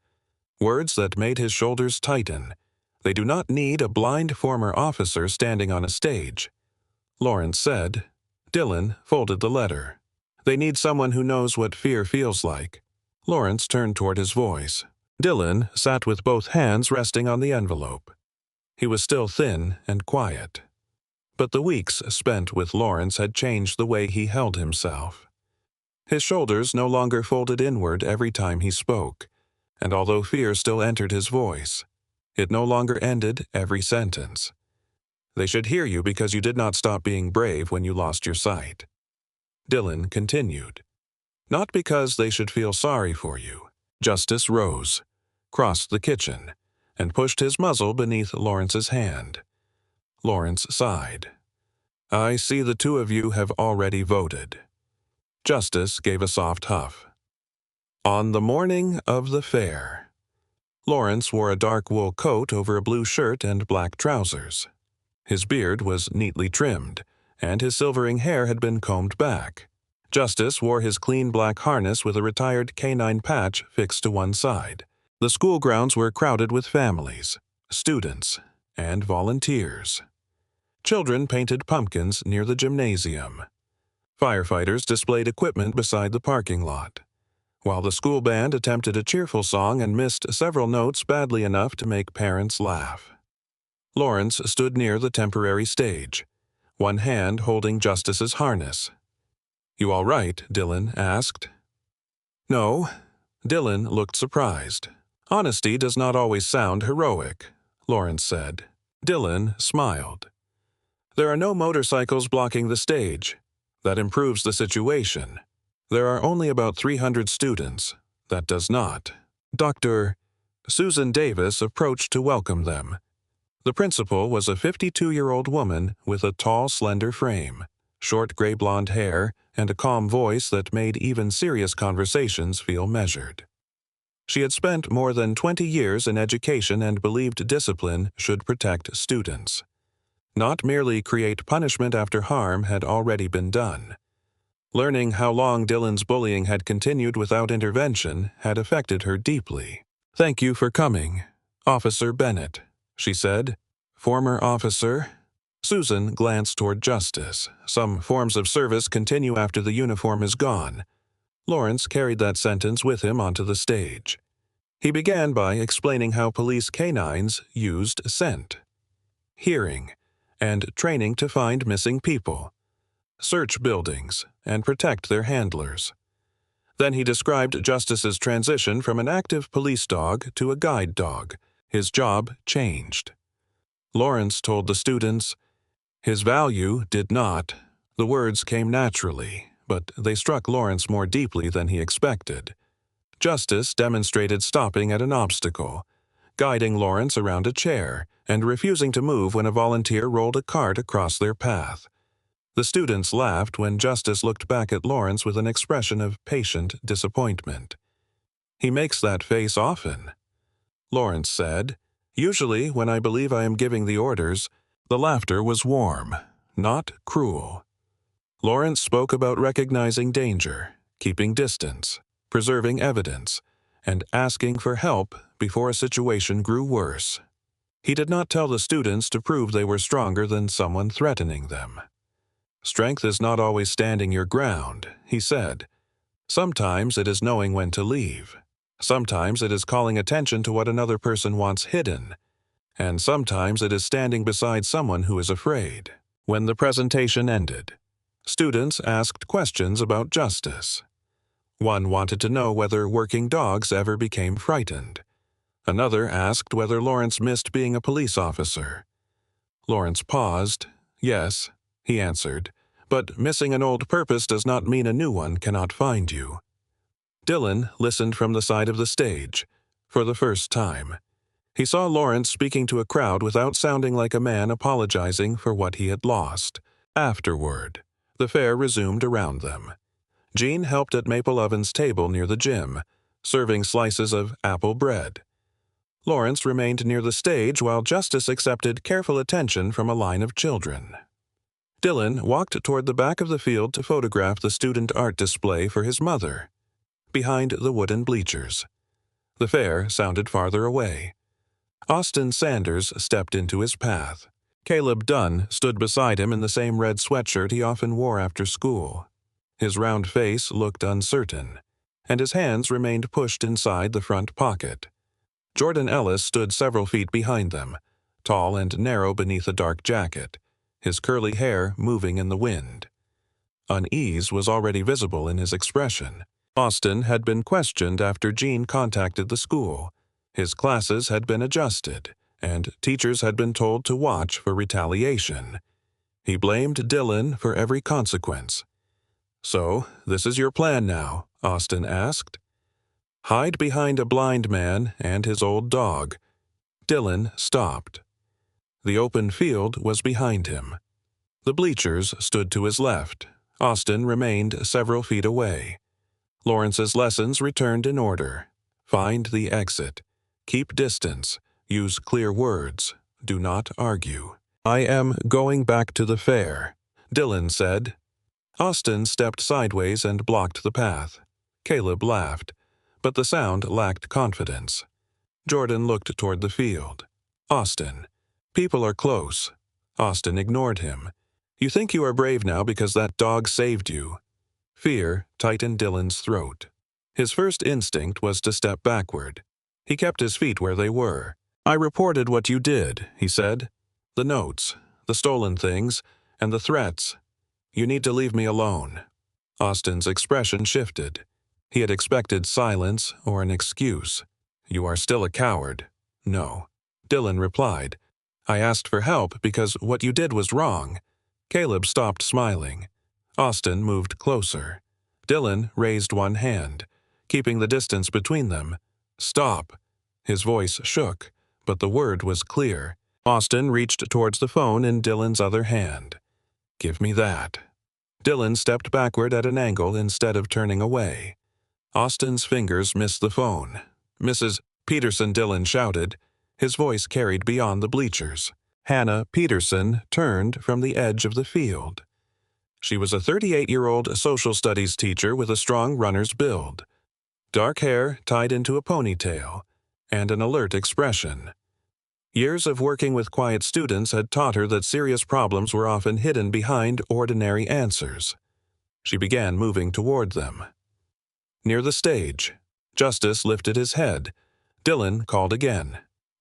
Words that made his shoulders tighten. They do not need a blind former officer standing on a stage. Lawrence said. Dylan folded the letter. They need someone who knows what fear feels like. Lawrence turned toward his voice. Dylan sat with both hands resting on the envelope. He was still thin and quiet. But the weeks spent with Lawrence had changed the way he held himself. His shoulders no longer folded inward every time he spoke, and although fear still entered his voice, it no longer ended every sentence. They should hear you because you did not stop being brave when you lost your sight. Dylan continued. Not because they should feel sorry for you. Justice rose, crossed the kitchen, and pushed his muzzle beneath Lawrence's hand. Lawrence sighed. I see the two of you have already voted. Justice gave a soft huff. On the morning of the fair, Lawrence wore a dark wool coat over a blue shirt and black trousers. His beard was neatly trimmed, and his silvering hair had been combed back. Justice wore his clean black harness with a retired canine patch fixed to one side. The school grounds were crowded with families, students, and volunteers. Children painted pumpkins near the gymnasium. Firefighters displayed equipment beside the parking lot, while the school band attempted a cheerful song and missed several notes badly enough to make parents laugh. Lawrence stood near the temporary stage, one hand holding Justice's harness. You all right? Dylan asked. No. Dylan looked surprised. Honesty does not always sound heroic, Lawrence said. Dylan smiled. There are no motorcycles blocking the stage. That improves the situation. There are only about 300 students. That does not. Dr. Susan Davis approached to welcome them. The principal was a 52-year-old woman with a tall, slender frame, short gray blonde hair, and a calm voice that made even serious conversations feel measured. She had spent more than 20 years in education and believed discipline should protect students. Not merely create punishment after harm had already been done. Learning how long Dylan's bullying had continued without intervention had affected her deeply. Thank you for coming, Officer Bennett, she said. Former officer. Susan glanced toward Justice. Some forms of service continue after the uniform is gone. Lawrence carried that sentence with him onto the stage. He began by explaining how police canines used scent, hearing, and training to find missing people, search buildings, and protect their handlers. Then he described Justice's transition from an active police dog to a guide dog. His job changed. Lawrence told the students, his value did not. The words came naturally, but they struck Lawrence more deeply than he expected. Justice demonstrated stopping at an obstacle, guiding Lawrence around a chair, and refusing to move when a volunteer rolled a cart across their path. The students laughed when Justice looked back at Lawrence with an expression of patient disappointment. He makes that face often, Lawrence said. Usually, when I believe I am giving the orders, the laughter was warm, not cruel. Lawrence spoke about recognizing danger, keeping distance, preserving evidence, and asking for help before a situation grew worse. He did not tell the students to prove they were stronger than someone threatening them. Strength is not always standing your ground, he said. Sometimes it is knowing when to leave. Sometimes it is calling attention to what another person wants hidden. And sometimes it is standing beside someone who is afraid. When the presentation ended, students asked questions about justice. One wanted to know whether working dogs ever became frightened. Another asked whether Lawrence missed being a police officer. Lawrence paused. Yes, he answered, but missing an old purpose does not mean a new one cannot find you. Dylan listened from the side of the stage. For the first time, he saw Lawrence speaking to a crowd without sounding like a man apologizing for what he had lost. Afterward, the fair resumed around them. Jean helped at Maple Oven's table near the gym, serving slices of apple bread. Lawrence remained near the stage while Justice accepted careful attention from a line of children. Dylan walked toward the back of the field to photograph the student art display for his mother, behind the wooden bleachers. The fair sounded farther away. Austin Sanders stepped into his path. Caleb Dunn stood beside him in the same red sweatshirt he often wore after school. His round face looked uncertain, and his hands remained pushed inside the front pocket. Jordan Ellis stood several feet behind them, tall and narrow beneath a dark jacket, his curly hair moving in the wind. Unease was already visible in his expression. Austin had been questioned after Jean contacted the school. His classes had been adjusted, and teachers had been told to watch for retaliation. He blamed Dylan for every consequence. "So, this is your plan now?" Austin asked. "Hide behind a blind man and his old dog." Dylan stopped. The open field was behind him. The bleachers stood to his left. Austin remained several feet away. Lawrence's lessons returned in order. Find the exit. Keep distance. Use clear words. Do not argue. "I am going back to the fair," Dylan said. Austin stepped sideways and blocked the path. Caleb laughed, but the sound lacked confidence. Jordan looked toward the field. "Austin, people are close." Austin ignored him. "You think you are brave now because that dog saved you." Fear tightened Dylan's throat. His first instinct was to step backward. He kept his feet where they were. "I reported what you did," he said. "The notes, the stolen things, and the threats. You need to leave me alone." Austin's expression shifted. He had expected silence or an excuse. "You are still a coward." "No." Dylan replied. "I asked for help because what you did was wrong." Caleb stopped smiling. Austin moved closer. Dylan raised one hand, keeping the distance between them. "Stop." His voice shook, but the word was clear. Austin reached towards the phone in Dylan's other hand. "Give me that." Dylan stepped backward at an angle instead of turning away. Austin's fingers missed the phone. "Mrs. Peterson," Dylan shouted. His voice carried beyond the bleachers. Hannah Peterson turned from the edge of the field. She was a 38-year-old social studies teacher with a strong runner's build. Dark hair tied into a ponytail, and an alert expression. Years of working with quiet students had taught her that serious problems were often hidden behind ordinary answers. She began moving toward them. Near the stage, Justice lifted his head. Dylan called again.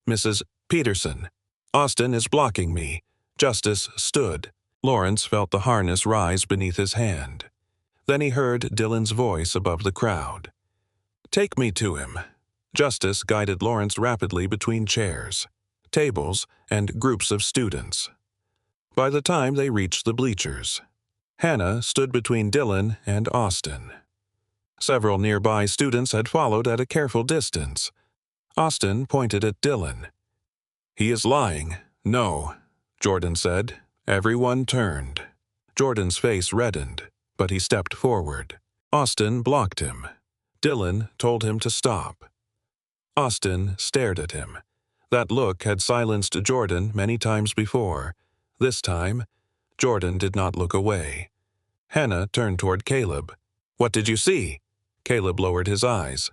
"Mrs. Peterson, Austin is blocking me." Justice stood. Lawrence felt the harness rise beneath his hand. Then he heard Dylan's voice above the crowd. "Take me to him." Justice guided Lawrence rapidly between chairs, tables, and groups of students. By the time they reached the bleachers, Hannah stood between Dylan and Austin. Several nearby students had followed at a careful distance. Austin pointed at Dylan. "He is lying." "No," Jordan said. Everyone turned. Jordan's face reddened, but he stepped forward. Austin blocked him. Dylan told him to stop. Austin stared at him. That look had silenced Jordan many times before. This time, Jordan did not look away. Hannah turned toward Caleb. "What did you see?" Caleb lowered his eyes.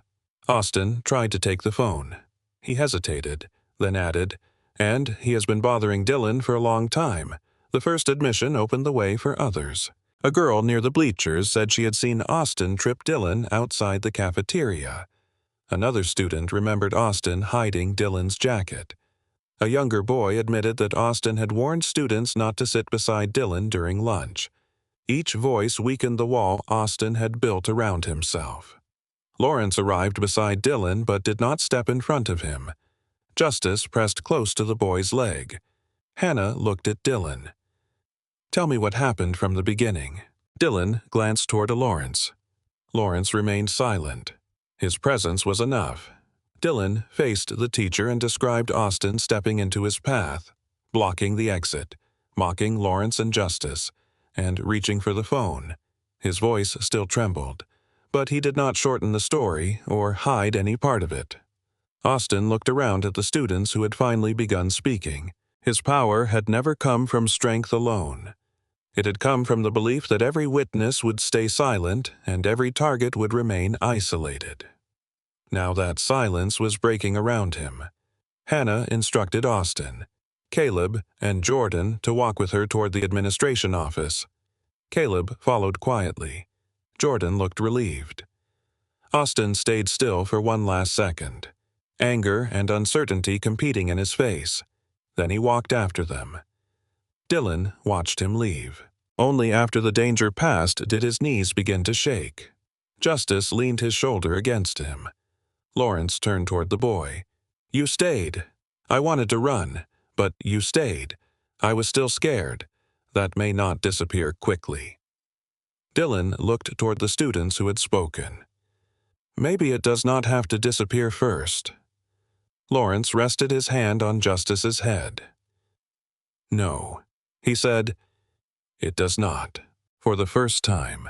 Austin tried to take the phone. He hesitated, then added, "And he has been bothering Dylan for a long time." The first admission opened the way for others. A girl near the bleachers said she had seen Austin trip Dylan outside the cafeteria. Another student remembered Austin hiding Dylan's jacket. A younger boy admitted that Austin had warned students not to sit beside Dylan during lunch. Each voice weakened the wall Austin had built around himself. Lawrence arrived beside Dylan but did not step in front of him. Justice pressed close to the boy's leg. Hannah looked at Dylan. "Tell me what happened from the beginning." Dylan glanced toward Lawrence. Lawrence remained silent. His presence was enough. Dylan faced the teacher and described Austin stepping into his path, blocking the exit, mocking Lawrence and Justice, and reaching for the phone. His voice still trembled, but he did not shorten the story or hide any part of it. Austin looked around at the students who had finally begun speaking. His power had never come from strength alone. It had come from the belief that every witness would stay silent and every target would remain isolated. Now that silence was breaking around him. Hannah instructed Austin, Caleb, and Jordan to walk with her toward the administration office. Caleb followed quietly. Jordan looked relieved. Austin stayed still for one last second, anger and uncertainty competing in his face. Then he walked after them. Dylan watched him leave. Only after the danger passed did his knees begin to shake. Justice leaned his shoulder against him. Lawrence turned toward the boy. "You stayed. I wanted to run, but you stayed. I was still scared. That may not disappear quickly." Dylan looked toward the students who had spoken. "Maybe it does not have to disappear first." Lawrence rested his hand on Justice's head. "No," he said, "it does not, for the first time."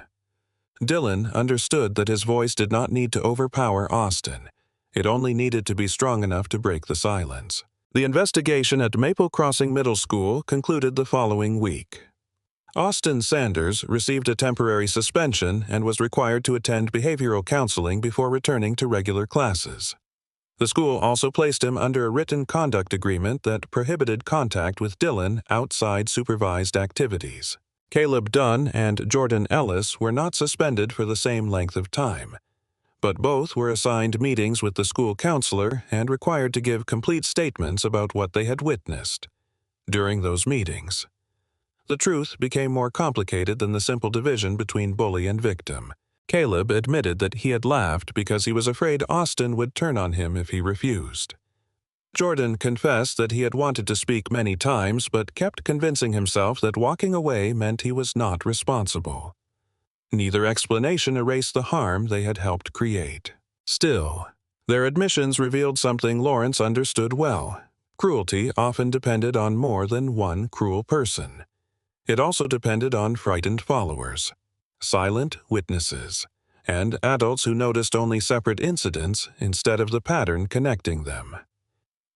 Dylan understood that his voice did not need to overpower Austin. It only needed to be strong enough to break the silence. The investigation at Maple Crossing Middle School concluded the following week. Austin Sanders received a temporary suspension and was required to attend behavioral counseling before returning to regular classes. The school also placed him under a written conduct agreement that prohibited contact with Dylan outside supervised activities. Caleb Dunn and Jordan Ellis were not suspended for the same length of time, but both were assigned meetings with the school counselor and required to give complete statements about what they had witnessed. During those meetings, the truth became more complicated than the simple division between bully and victim. Caleb admitted that he had laughed because he was afraid Austin would turn on him if he refused. Jordan confessed that he had wanted to speak many times but kept convincing himself that walking away meant he was not responsible. Neither explanation erased the harm they had helped create. Still, their admissions revealed something Lawrence understood well. Cruelty often depended on more than one cruel person. It also depended on frightened followers, silent witnesses, and adults who noticed only separate incidents instead of the pattern connecting them.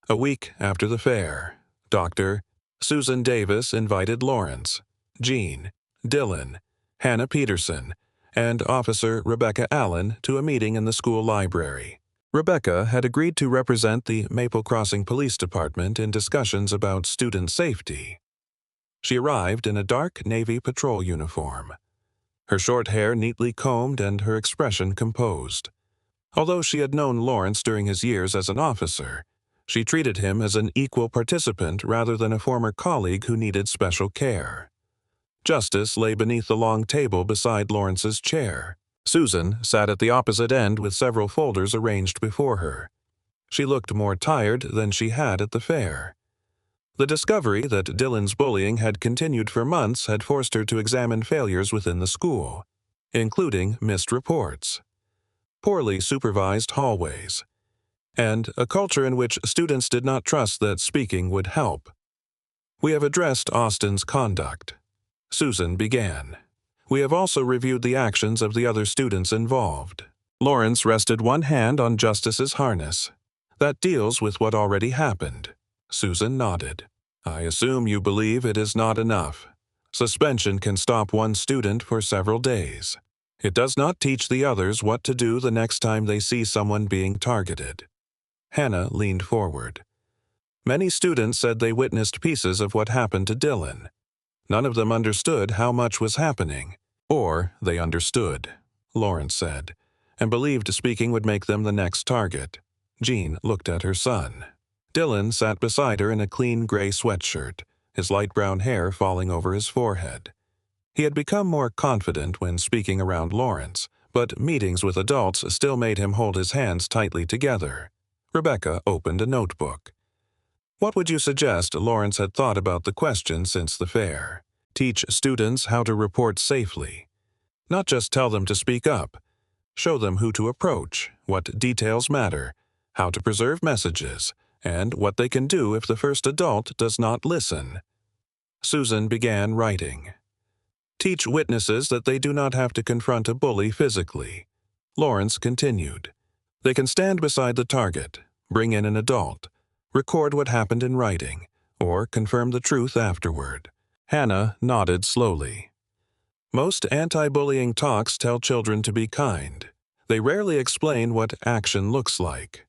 A week after the fair, Dr. Susan Davis invited Lawrence, Jean, Dylan, Hannah Peterson, and Officer Rebecca Allen to a meeting in the school library. Rebecca had agreed to represent the Maple Crossing Police Department in discussions about student safety. She arrived in a dark navy patrol uniform, her short hair neatly combed and her expression composed. Although she had known Lawrence during his years as an officer, she treated him as an equal participant rather than a former colleague who needed special care. Justice lay beneath the long table beside Lawrence's chair. Susan sat at the opposite end with several folders arranged before her. She looked more tired than she had at the fair. The discovery that Dylan's bullying had continued for months had forced her to examine failures within the school, including missed reports, poorly supervised hallways, and a culture in which students did not trust that speaking would help. "We have addressed Austin's conduct," Susan began. "We have also reviewed the actions of the other students involved." Lawrence rested one hand on Justice's harness. "That deals with what already happened." Susan nodded. "I assume you believe it is not enough. Suspension can stop one student for several days. It does not teach the others what to do the next time they see someone being targeted." Hannah leaned forward. "Many students said they witnessed pieces of what happened to Dylan. None of them understood how much was happening. Or they understood," Lawrence said, "and believed speaking would make them the next target." Jean looked at her son. Dylan sat beside her in a clean gray sweatshirt, his light brown hair falling over his forehead. He had become more confident when speaking around Lawrence, but meetings with adults still made him hold his hands tightly together. Rebecca opened a notebook. What would you suggest? Lawrence had thought about the question since the fair. Teach students how to report safely. Not just tell them to speak up. Show them who to approach, what details matter, how to preserve messages, and what they can do if the first adult does not listen. Susan began writing. Teach witnesses that they do not have to confront a bully physically. Lawrence continued. They can stand beside the target, bring in an adult, record what happened in writing, or confirm the truth afterward. Hannah nodded slowly. Most anti-bullying talks tell children to be kind. They rarely explain what action looks like.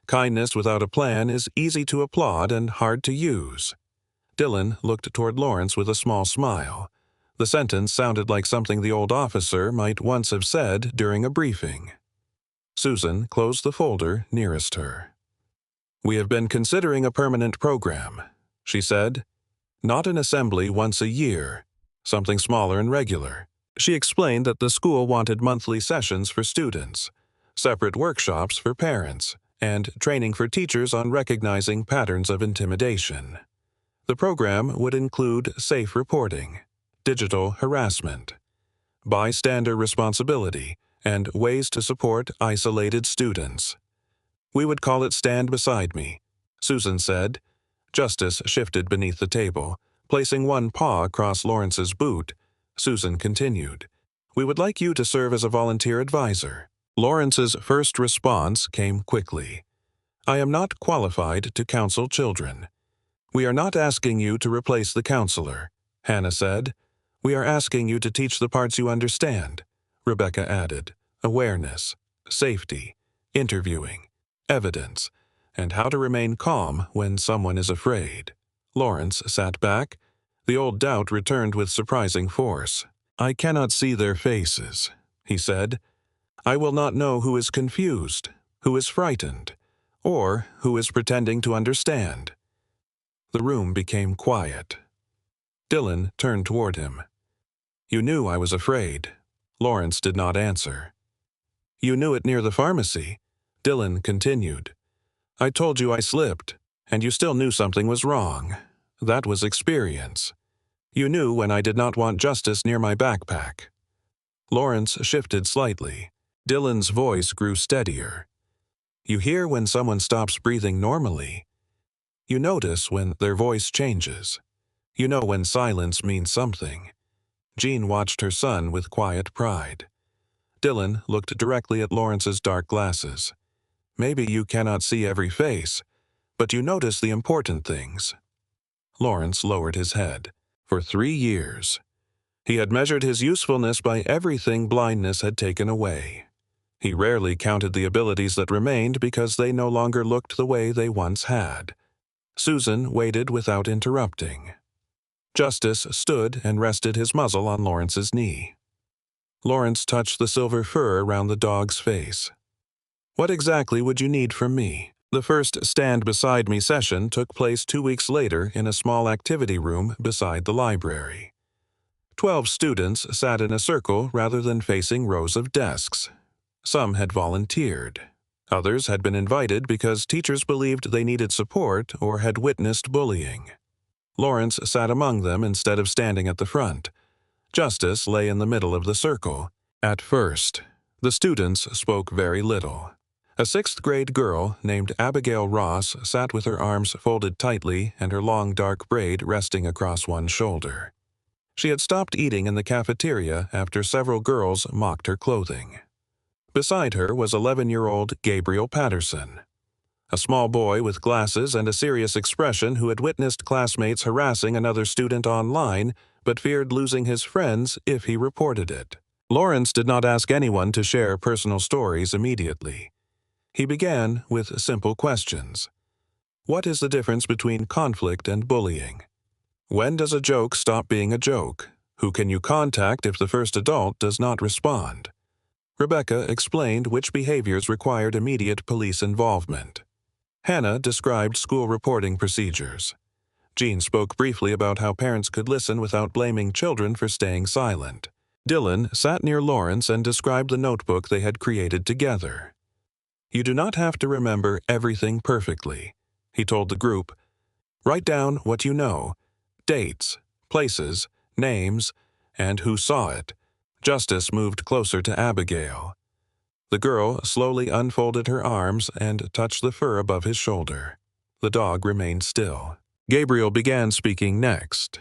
Kindness without a plan is easy to applaud and hard to use. Dylan looked toward Lawrence with a small smile. The sentence sounded like something the old officer might once have said during a briefing. Susan closed the folder nearest her. "We have been considering a permanent program," she said. "Not an assembly once a year, something smaller and regular." She explained that the school wanted monthly sessions for students, separate workshops for parents, and training for teachers on recognizing patterns of intimidation. The program would include safe reporting, digital harassment, bystander responsibility, and ways to support isolated students. "We would call it Stand Beside Me," Susan said. Justice shifted beneath the table, placing one paw across Lawrence's boot. Susan continued. "We would like you to serve as a volunteer advisor." Lawrence's first response came quickly. "I am not qualified to counsel children." "We are not asking you to replace the counselor," Hannah said. "We are asking you to teach the parts you understand," Rebecca added. "Awareness, safety, interviewing, evidence, and how to remain calm when someone is afraid." Lawrence sat back. The old doubt returned with surprising force. "I cannot see their faces," he said. "I will not know who is confused, who is frightened, or who is pretending to understand." The room became quiet. Dylan turned toward him. "You knew I was afraid." Lawrence did not answer. "You knew it near the pharmacy," Dylan continued. "I told you I slipped, and you still knew something was wrong. That was experience. You knew when I did not want justice near my backpack." Lawrence shifted slightly. Dylan's voice grew steadier. "You hear when someone stops breathing normally. You notice when their voice changes. You know when silence means something." Jean watched her son with quiet pride. Dylan looked directly at Lawrence's dark glasses. "Maybe you cannot see every face, but you notice the important things." Lawrence lowered his head. For 3 years, he had measured his usefulness by everything blindness had taken away. He rarely counted the abilities that remained because they no longer looked the way they once had. Susan waited without interrupting. Justice stood and rested his muzzle on Lawrence's knee. Lawrence touched the silver fur around the dog's face. "What exactly would you need from me?" The first Stand Beside Me session took place 2 weeks later in a small activity room beside the library. 12 students sat in a circle rather than facing rows of desks. Some had volunteered. Others had been invited because teachers believed they needed support or had witnessed bullying. Lawrence sat among them instead of standing at the front. Justice lay in the middle of the circle. At first, the students spoke very little. A 6th-grade girl named Abigail Ross sat with her arms folded tightly and her long dark braid resting across one shoulder. She had stopped eating in the cafeteria after several girls mocked her clothing. Beside her was 11-year-old Gabriel Patterson, a small boy with glasses and a serious expression who had witnessed classmates harassing another student online but feared losing his friends if he reported it. Lawrence did not ask anyone to share personal stories immediately. He began with simple questions. What is the difference between conflict and bullying? When does a joke stop being a joke? Who can you contact if the first adult does not respond? Rebecca explained which behaviors required immediate police involvement. Hannah described school reporting procedures. Jean spoke briefly about how parents could listen without blaming children for staying silent. Dylan sat near Lawrence and described the notebook they had created together. "You do not have to remember everything perfectly," he told the group. Write down what you know: dates, places, names, and who saw it. Justice moved closer to Abigail. The girl slowly unfolded her arms and touched the fur above his shoulder. The dog remained still. Gabriel began speaking next.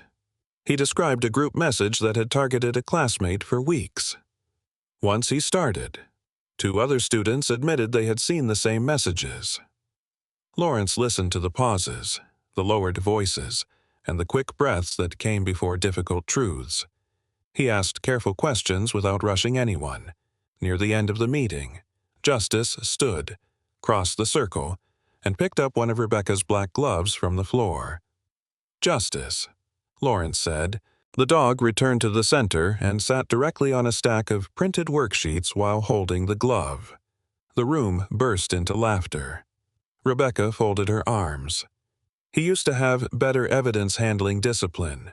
He described a group message that had targeted a classmate for weeks. Once he started, 2 other students admitted they had seen the same messages. Lawrence listened to the pauses, the lowered voices, and the quick breaths that came before difficult truths. He asked careful questions without rushing anyone. Near the end of the meeting, Justice stood, crossed the circle, and picked up one of Rebecca's black gloves from the floor. "Justice," Lawrence said. The dog returned to the center and sat directly on a stack of printed worksheets while holding the glove. The room burst into laughter. Rebecca folded her arms. "He used to have better evidence-handling discipline."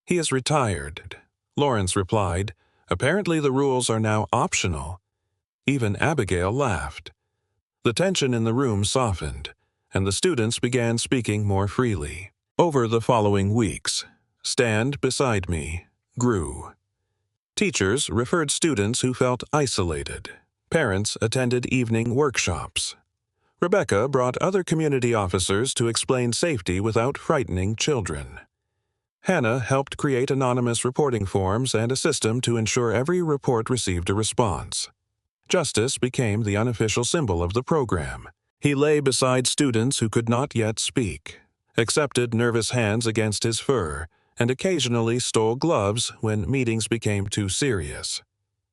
"He is retired," Lawrence replied. "Apparently the rules are now optional." Even Abigail laughed. The tension in the room softened, and the students began speaking more freely. Over the following weeks, "Stand Beside Me" grew. Teachers referred students who felt isolated. Parents attended evening workshops. Rebecca brought other community officers to explain safety without frightening children. Hannah helped create anonymous reporting forms and a system to ensure every report received a response. Justice became the unofficial symbol of the program. He lay beside students who could not yet speak, accepted nervous hands against his fur, and occasionally stole gloves when meetings became too serious.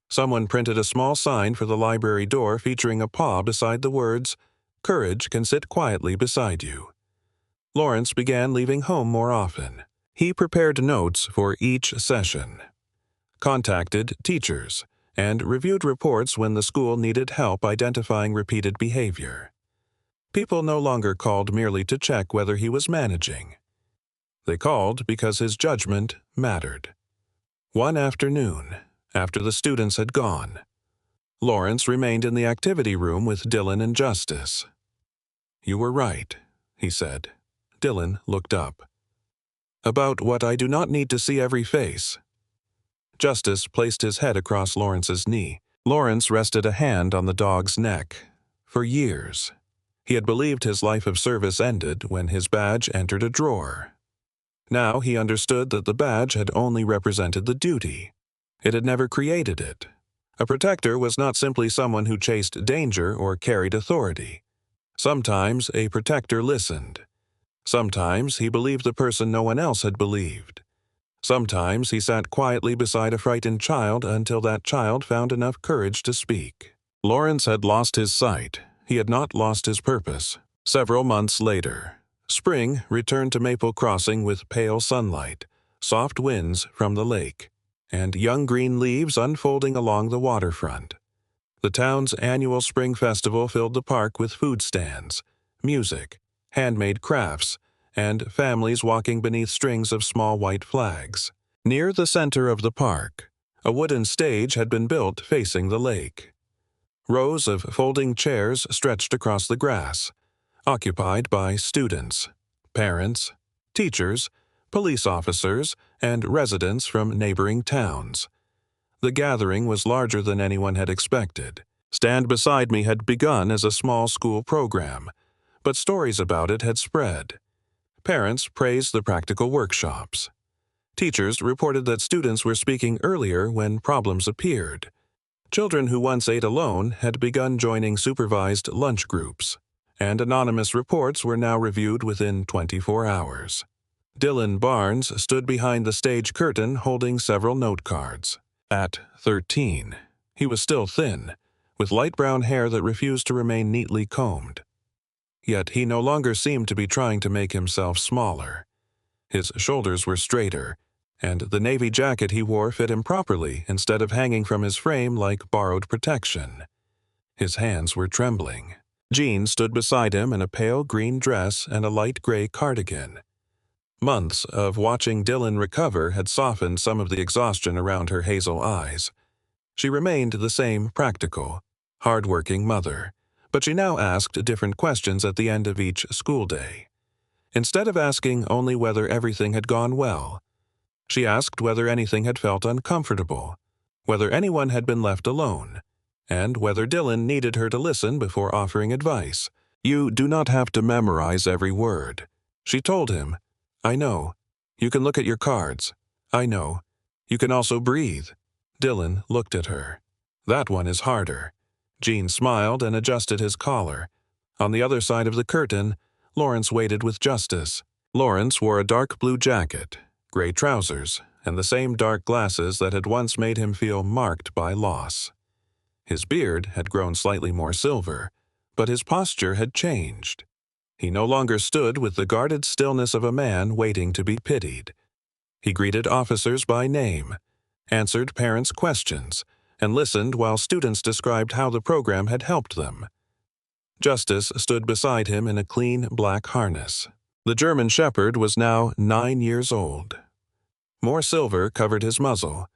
Someone printed a small sign for the library door featuring a paw beside the words, "Courage can sit quietly beside you." Lawrence began leaving home more often. He prepared notes for each session, contacted teachers, and reviewed reports when the school needed help identifying repeated behavior. People no longer called merely to check whether he was managing. They called because his judgment mattered. One afternoon, after the students had gone, Lawrence remained in the activity room with Dylan and Justice. "You were right," he said. Dylan looked up. "About what I do not need to see every face." Justice placed his head across Lawrence's knee. Lawrence rested a hand on the dog's neck. For years, he had believed his life of service ended when his badge entered a drawer. Now he understood that the badge had only represented the duty. It had never created it. A protector was not simply someone who chased danger or carried authority. Sometimes a protector listened. Sometimes he believed the person no one else had believed. Sometimes he sat quietly beside a frightened child until that child found enough courage to speak. Lawrence had lost his sight. He had not lost his purpose. Several months later, spring returned to Maple Crossing with pale sunlight, soft winds from the lake, and young green leaves unfolding along the waterfront. The town's annual spring festival filled the park with food stands, music, handmade crafts, and families walking beneath strings of small white flags. Near the center of the park, a wooden stage had been built facing the lake. Rows of folding chairs stretched across the grass, occupied by students, parents, teachers, police officers, and residents from neighboring towns. The gathering was larger than anyone had expected. Stand Beside Me had begun as a small school program, but stories about it had spread. Parents praised the practical workshops. Teachers reported that students were speaking earlier when problems appeared. Children who once ate alone had begun joining supervised lunch groups, and anonymous reports were now reviewed within 24 hours. Dylan Barnes stood behind the stage curtain holding several note cards. At 13, he was still thin, with light brown hair that refused to remain neatly combed. Yet he no longer seemed to be trying to make himself smaller. His shoulders were straighter, and the navy jacket he wore fit him properly instead of hanging from his frame like borrowed protection. His hands were trembling. Jean stood beside him in a pale green dress and a light gray cardigan. Months of watching Dylan recover had softened some of the exhaustion around her hazel eyes. She remained the same practical, hard-working mother, but she now asked different questions at the end of each school day. Instead of asking only whether everything had gone well, she asked whether anything had felt uncomfortable, whether anyone had been left alone, and whether Dylan needed her to listen before offering advice. "You do not have to memorize every word," she told him. "I know. You can look at your cards. I know. You can also breathe." Dylan looked at her. "That one is harder." Gene smiled and adjusted his collar. On the other side of the curtain, Lawrence waited with Justice. Lawrence wore a dark blue jacket, gray trousers, and the same dark glasses that had once made him feel marked by loss. His beard had grown slightly more silver, but his posture had changed. He no longer stood with the guarded stillness of a man waiting to be pitied. He greeted officers by name, answered parents' questions, and listened while students described how the program had helped them. Justice stood beside him in a clean black harness. The German Shepherd was now 9 years old. More silver covered his muzzle,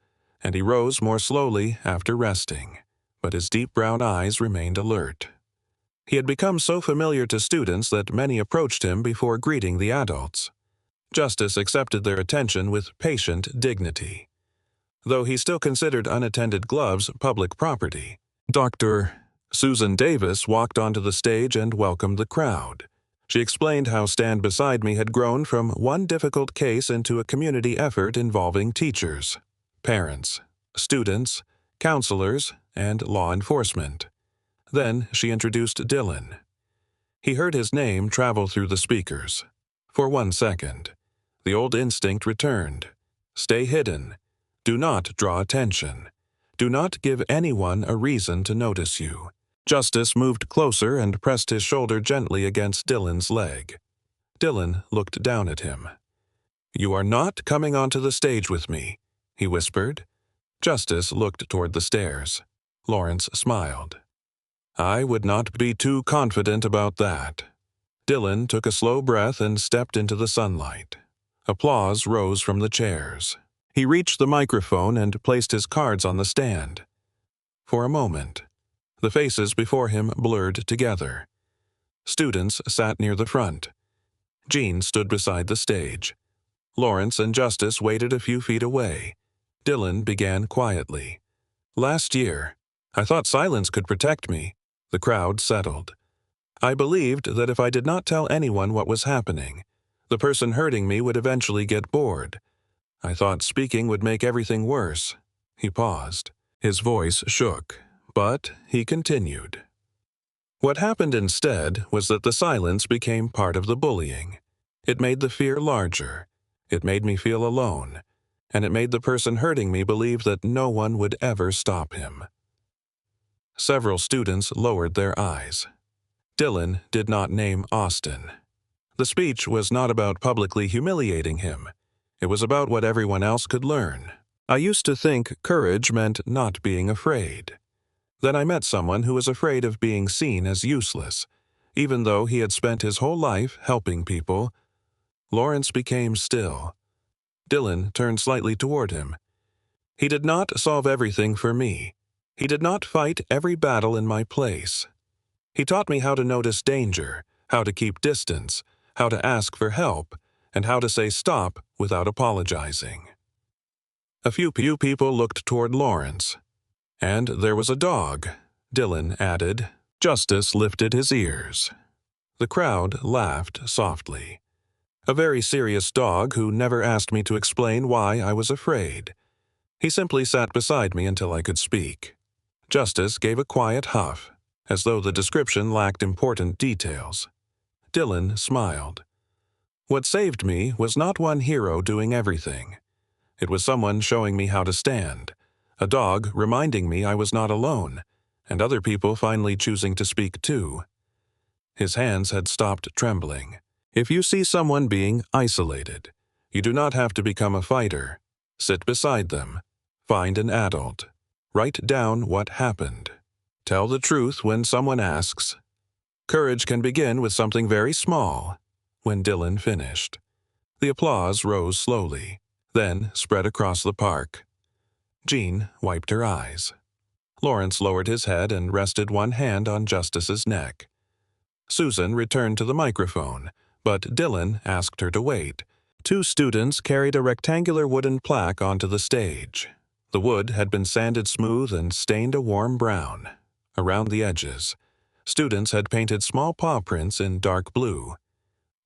and he rose more slowly after resting, but his deep brown eyes remained alert. He had become so familiar to students that many approached him before greeting the adults. Justice accepted their attention with patient dignity, though he still considered unattended gloves public property. Dr. Susan Davis walked onto the stage and welcomed the crowd. She explained how Stand Beside Me had grown from one difficult case into a community effort involving teachers, parents, students, counselors, and law enforcement. Then she introduced Dylan. He heard his name travel through the speakers. For 1 second, the old instinct returned. Stay hidden. Do not draw attention. Do not give anyone a reason to notice you. Justice moved closer and pressed his shoulder gently against Dylan's leg. Dylan looked down at him. "You are not coming onto the stage with me," he whispered. Justice looked toward the stairs. Lawrence smiled. "I would not be too confident about that." Dylan took a slow breath and stepped into the sunlight. Applause rose from the chairs. He reached the microphone and placed his cards on the stand. For a moment, the faces before him blurred together. Students sat near the front. Gene stood beside the stage. Lawrence and Justice waited a few feet away. Dylan began quietly. "Last year, I thought silence could protect me." The crowd settled. "I believed that if I did not tell anyone what was happening, the person hurting me would eventually get bored. I thought speaking would make everything worse." He paused. His voice shook, but he continued. "What happened instead was that the silence became part of the bullying. It made the fear larger. It made me feel alone, and it made the person hurting me believe that no one would ever stop him." Several students lowered their eyes. Dylan did not name Austin. The speech was not about publicly humiliating him. It was about what everyone else could learn. "I used to think courage meant not being afraid. Then I met someone who was afraid of being seen as useless, even though he had spent his whole life helping people." Lawrence became still. Dylan turned slightly toward him. "He did not solve everything for me. He did not fight every battle in my place. He taught me how to notice danger, how to keep distance, how to ask for help, and how to say stop without apologizing." A few people looked toward Lawrence. "And there was a dog," Dylan added. Justice lifted his ears. The crowd laughed softly. "A very serious dog who never asked me to explain why I was afraid. He simply sat beside me until I could speak." Justice gave a quiet huff, as though the description lacked important details. Dylan smiled. "What saved me was not one hero doing everything. It was someone showing me how to stand, a dog reminding me I was not alone, and other people finally choosing to speak too." His hands had stopped trembling. "If you see someone being isolated, you do not have to become a fighter. Sit beside them. Find an adult. Write down what happened. Tell the truth when someone asks. Courage can begin with something very small." When Dylan finished, the applause rose slowly, then spread across the park. Jean wiped her eyes. Lawrence lowered his head and rested one hand on Justice's neck. Susan returned to the microphone, but Dylan asked her to wait. Two students carried a rectangular wooden plaque onto the stage. The wood had been sanded smooth and stained a warm brown. Around the edges, students had painted small paw prints in dark blue.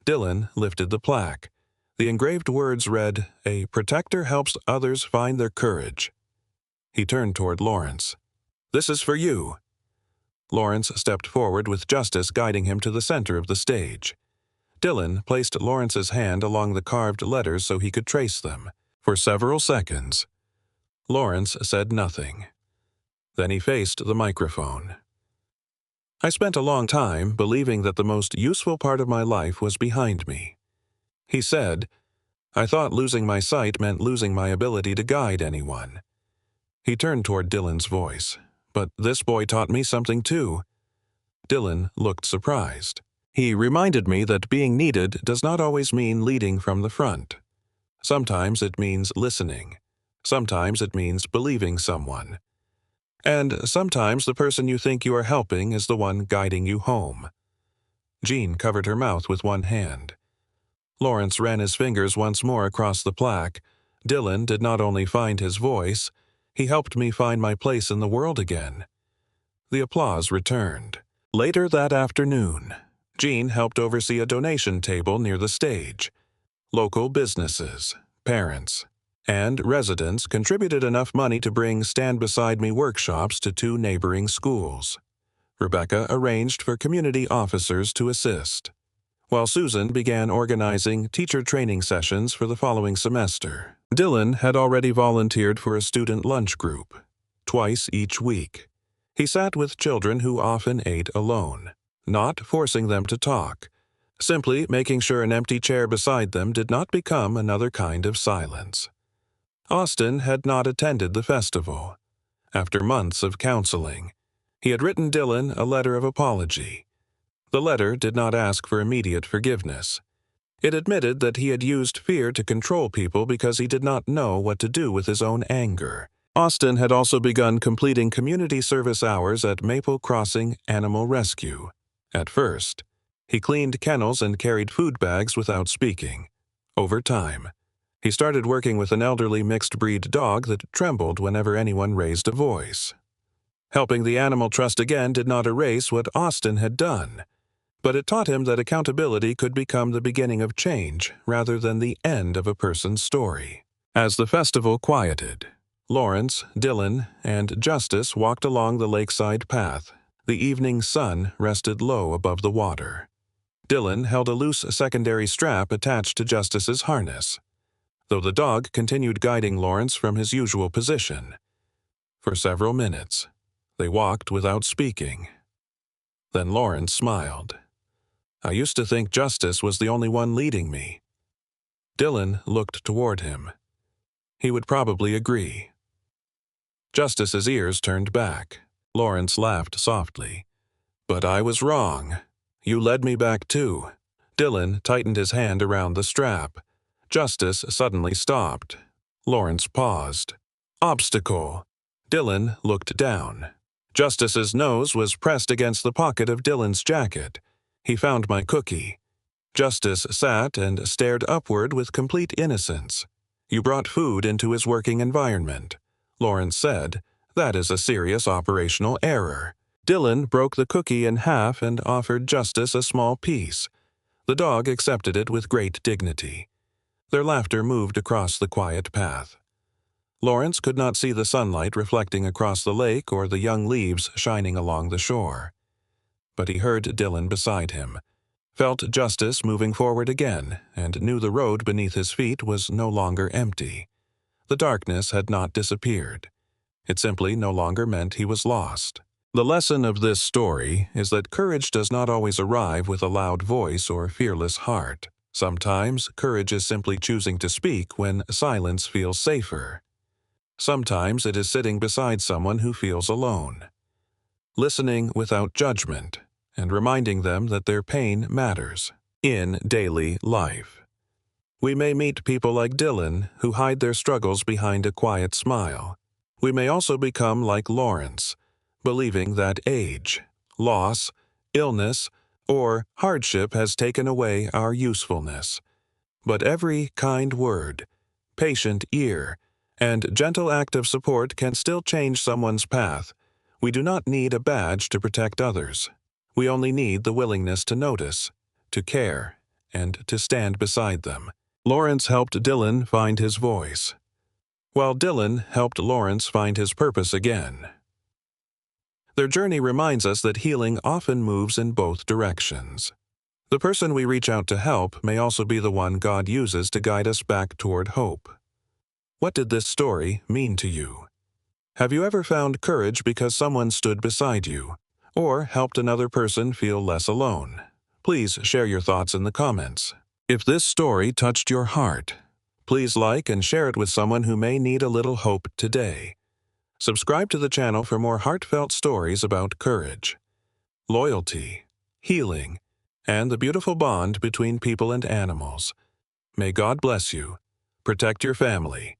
Dylan lifted the plaque. The engraved words read, "A protector helps others find their courage." He turned toward Lawrence. "This is for you." Lawrence stepped forward with Justice guiding him to the center of the stage. Dylan placed Lawrence's hand along the carved letters so he could trace them. For several seconds, Lawrence said nothing. Then he faced the microphone. "I spent a long time believing that the most useful part of my life was behind me," he said. "I thought losing my sight meant losing my ability to guide anyone." He turned toward Dylan's voice. "But this boy taught me something too." Dylan looked surprised. "He reminded me that being needed does not always mean leading from the front. Sometimes it means listening. Sometimes it means believing someone. And sometimes the person you think you are helping is the one guiding you home." Jean covered her mouth with one hand. Lawrence ran his fingers once more across the plaque. "Dylan did not only find his voice, he helped me find my place in the world again." The applause returned. Later that afternoon, Jean helped oversee a donation table near the stage. Local businesses, parents, and residents contributed enough money to bring Stand Beside Me workshops to 2 neighboring schools. Rebecca arranged for community officers to assist, while Susan began organizing teacher training sessions for the following semester. Dylan had already volunteered for a student lunch group, twice each week. He sat with children who often ate alone, not forcing them to talk, simply making sure an empty chair beside them did not become another kind of silence. Austin had not attended the festival. After months of counseling, he had written Dylan a letter of apology. The letter did not ask for immediate forgiveness. It admitted that he had used fear to control people because he did not know what to do with his own anger. Austin had also begun completing community service hours at Maple Crossing Animal Rescue. At first, he cleaned kennels and carried food bags without speaking. Over time, he started working with an elderly mixed-breed dog that trembled whenever anyone raised a voice. Helping the animal trust again did not erase what Austin had done, but it taught him that accountability could become the beginning of change rather than the end of a person's story. As the festival quieted, Lawrence, Dylan, and Justice walked along the lakeside path. The evening sun rested low above the water. Dylan held a loose secondary strap attached to Justice's harness, though the dog continued guiding Lawrence from his usual position. For several minutes, they walked without speaking. Then Lawrence smiled. "I used to think Justice was the only one leading me." Dylan looked toward him. He would probably agree. Justice's ears turned back. Lawrence laughed softly. "But I was wrong. You led me back too." Dylan tightened his hand around the strap. Justice suddenly stopped. Lawrence paused. "Obstacle." Dylan looked down. Justice's nose was pressed against the pocket of Dylan's jacket. He found my cookie. Justice sat and stared upward with complete innocence. "You brought food into his working environment," Lawrence said. "That is a serious operational error." Dylan broke the cookie in half and offered Justice a small piece. The dog accepted it with great dignity. Their laughter moved across the quiet path. Lawrence could not see the sunlight reflecting across the lake or the young leaves shining along the shore. But he heard Dylan beside him, felt Justice moving forward again, and knew the road beneath his feet was no longer empty. The darkness had not disappeared. It simply no longer meant he was lost. The lesson of this story is that courage does not always arrive with a loud voice or fearless heart. Sometimes courage is simply choosing to speak when silence feels safer. Sometimes it is sitting beside someone who feels alone, listening without judgment, and reminding them that their pain matters. In daily life, we may meet people like Dylan who hide their struggles behind a quiet smile. We may also become like Lawrence, believing that age, loss, illness, or hardship has taken away our usefulness. But every kind word, patient ear, and gentle act of support can still change someone's path. We do not need a badge to protect others. We only need the willingness to notice, to care, and to stand beside them. Lawrence helped Dylan find his voice, while Dylan helped Lawrence find his purpose again. Their journey reminds us that healing often moves in both directions. The person we reach out to help may also be the one God uses to guide us back toward hope. What did this story mean to you? Have you ever found courage because someone stood beside you, or helped another person feel less alone? Please share your thoughts in the comments. If this story touched your heart, please like and share it with someone who may need a little hope today. Subscribe to the channel for more heartfelt stories about courage, loyalty, healing, and the beautiful bond between people and animals. May God bless you, protect your family,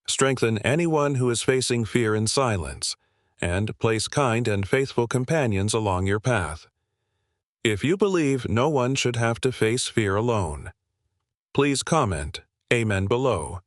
strengthen anyone who is facing fear in silence, and place kind and faithful companions along your path. If you believe no one should have to face fear alone, please comment Amen below.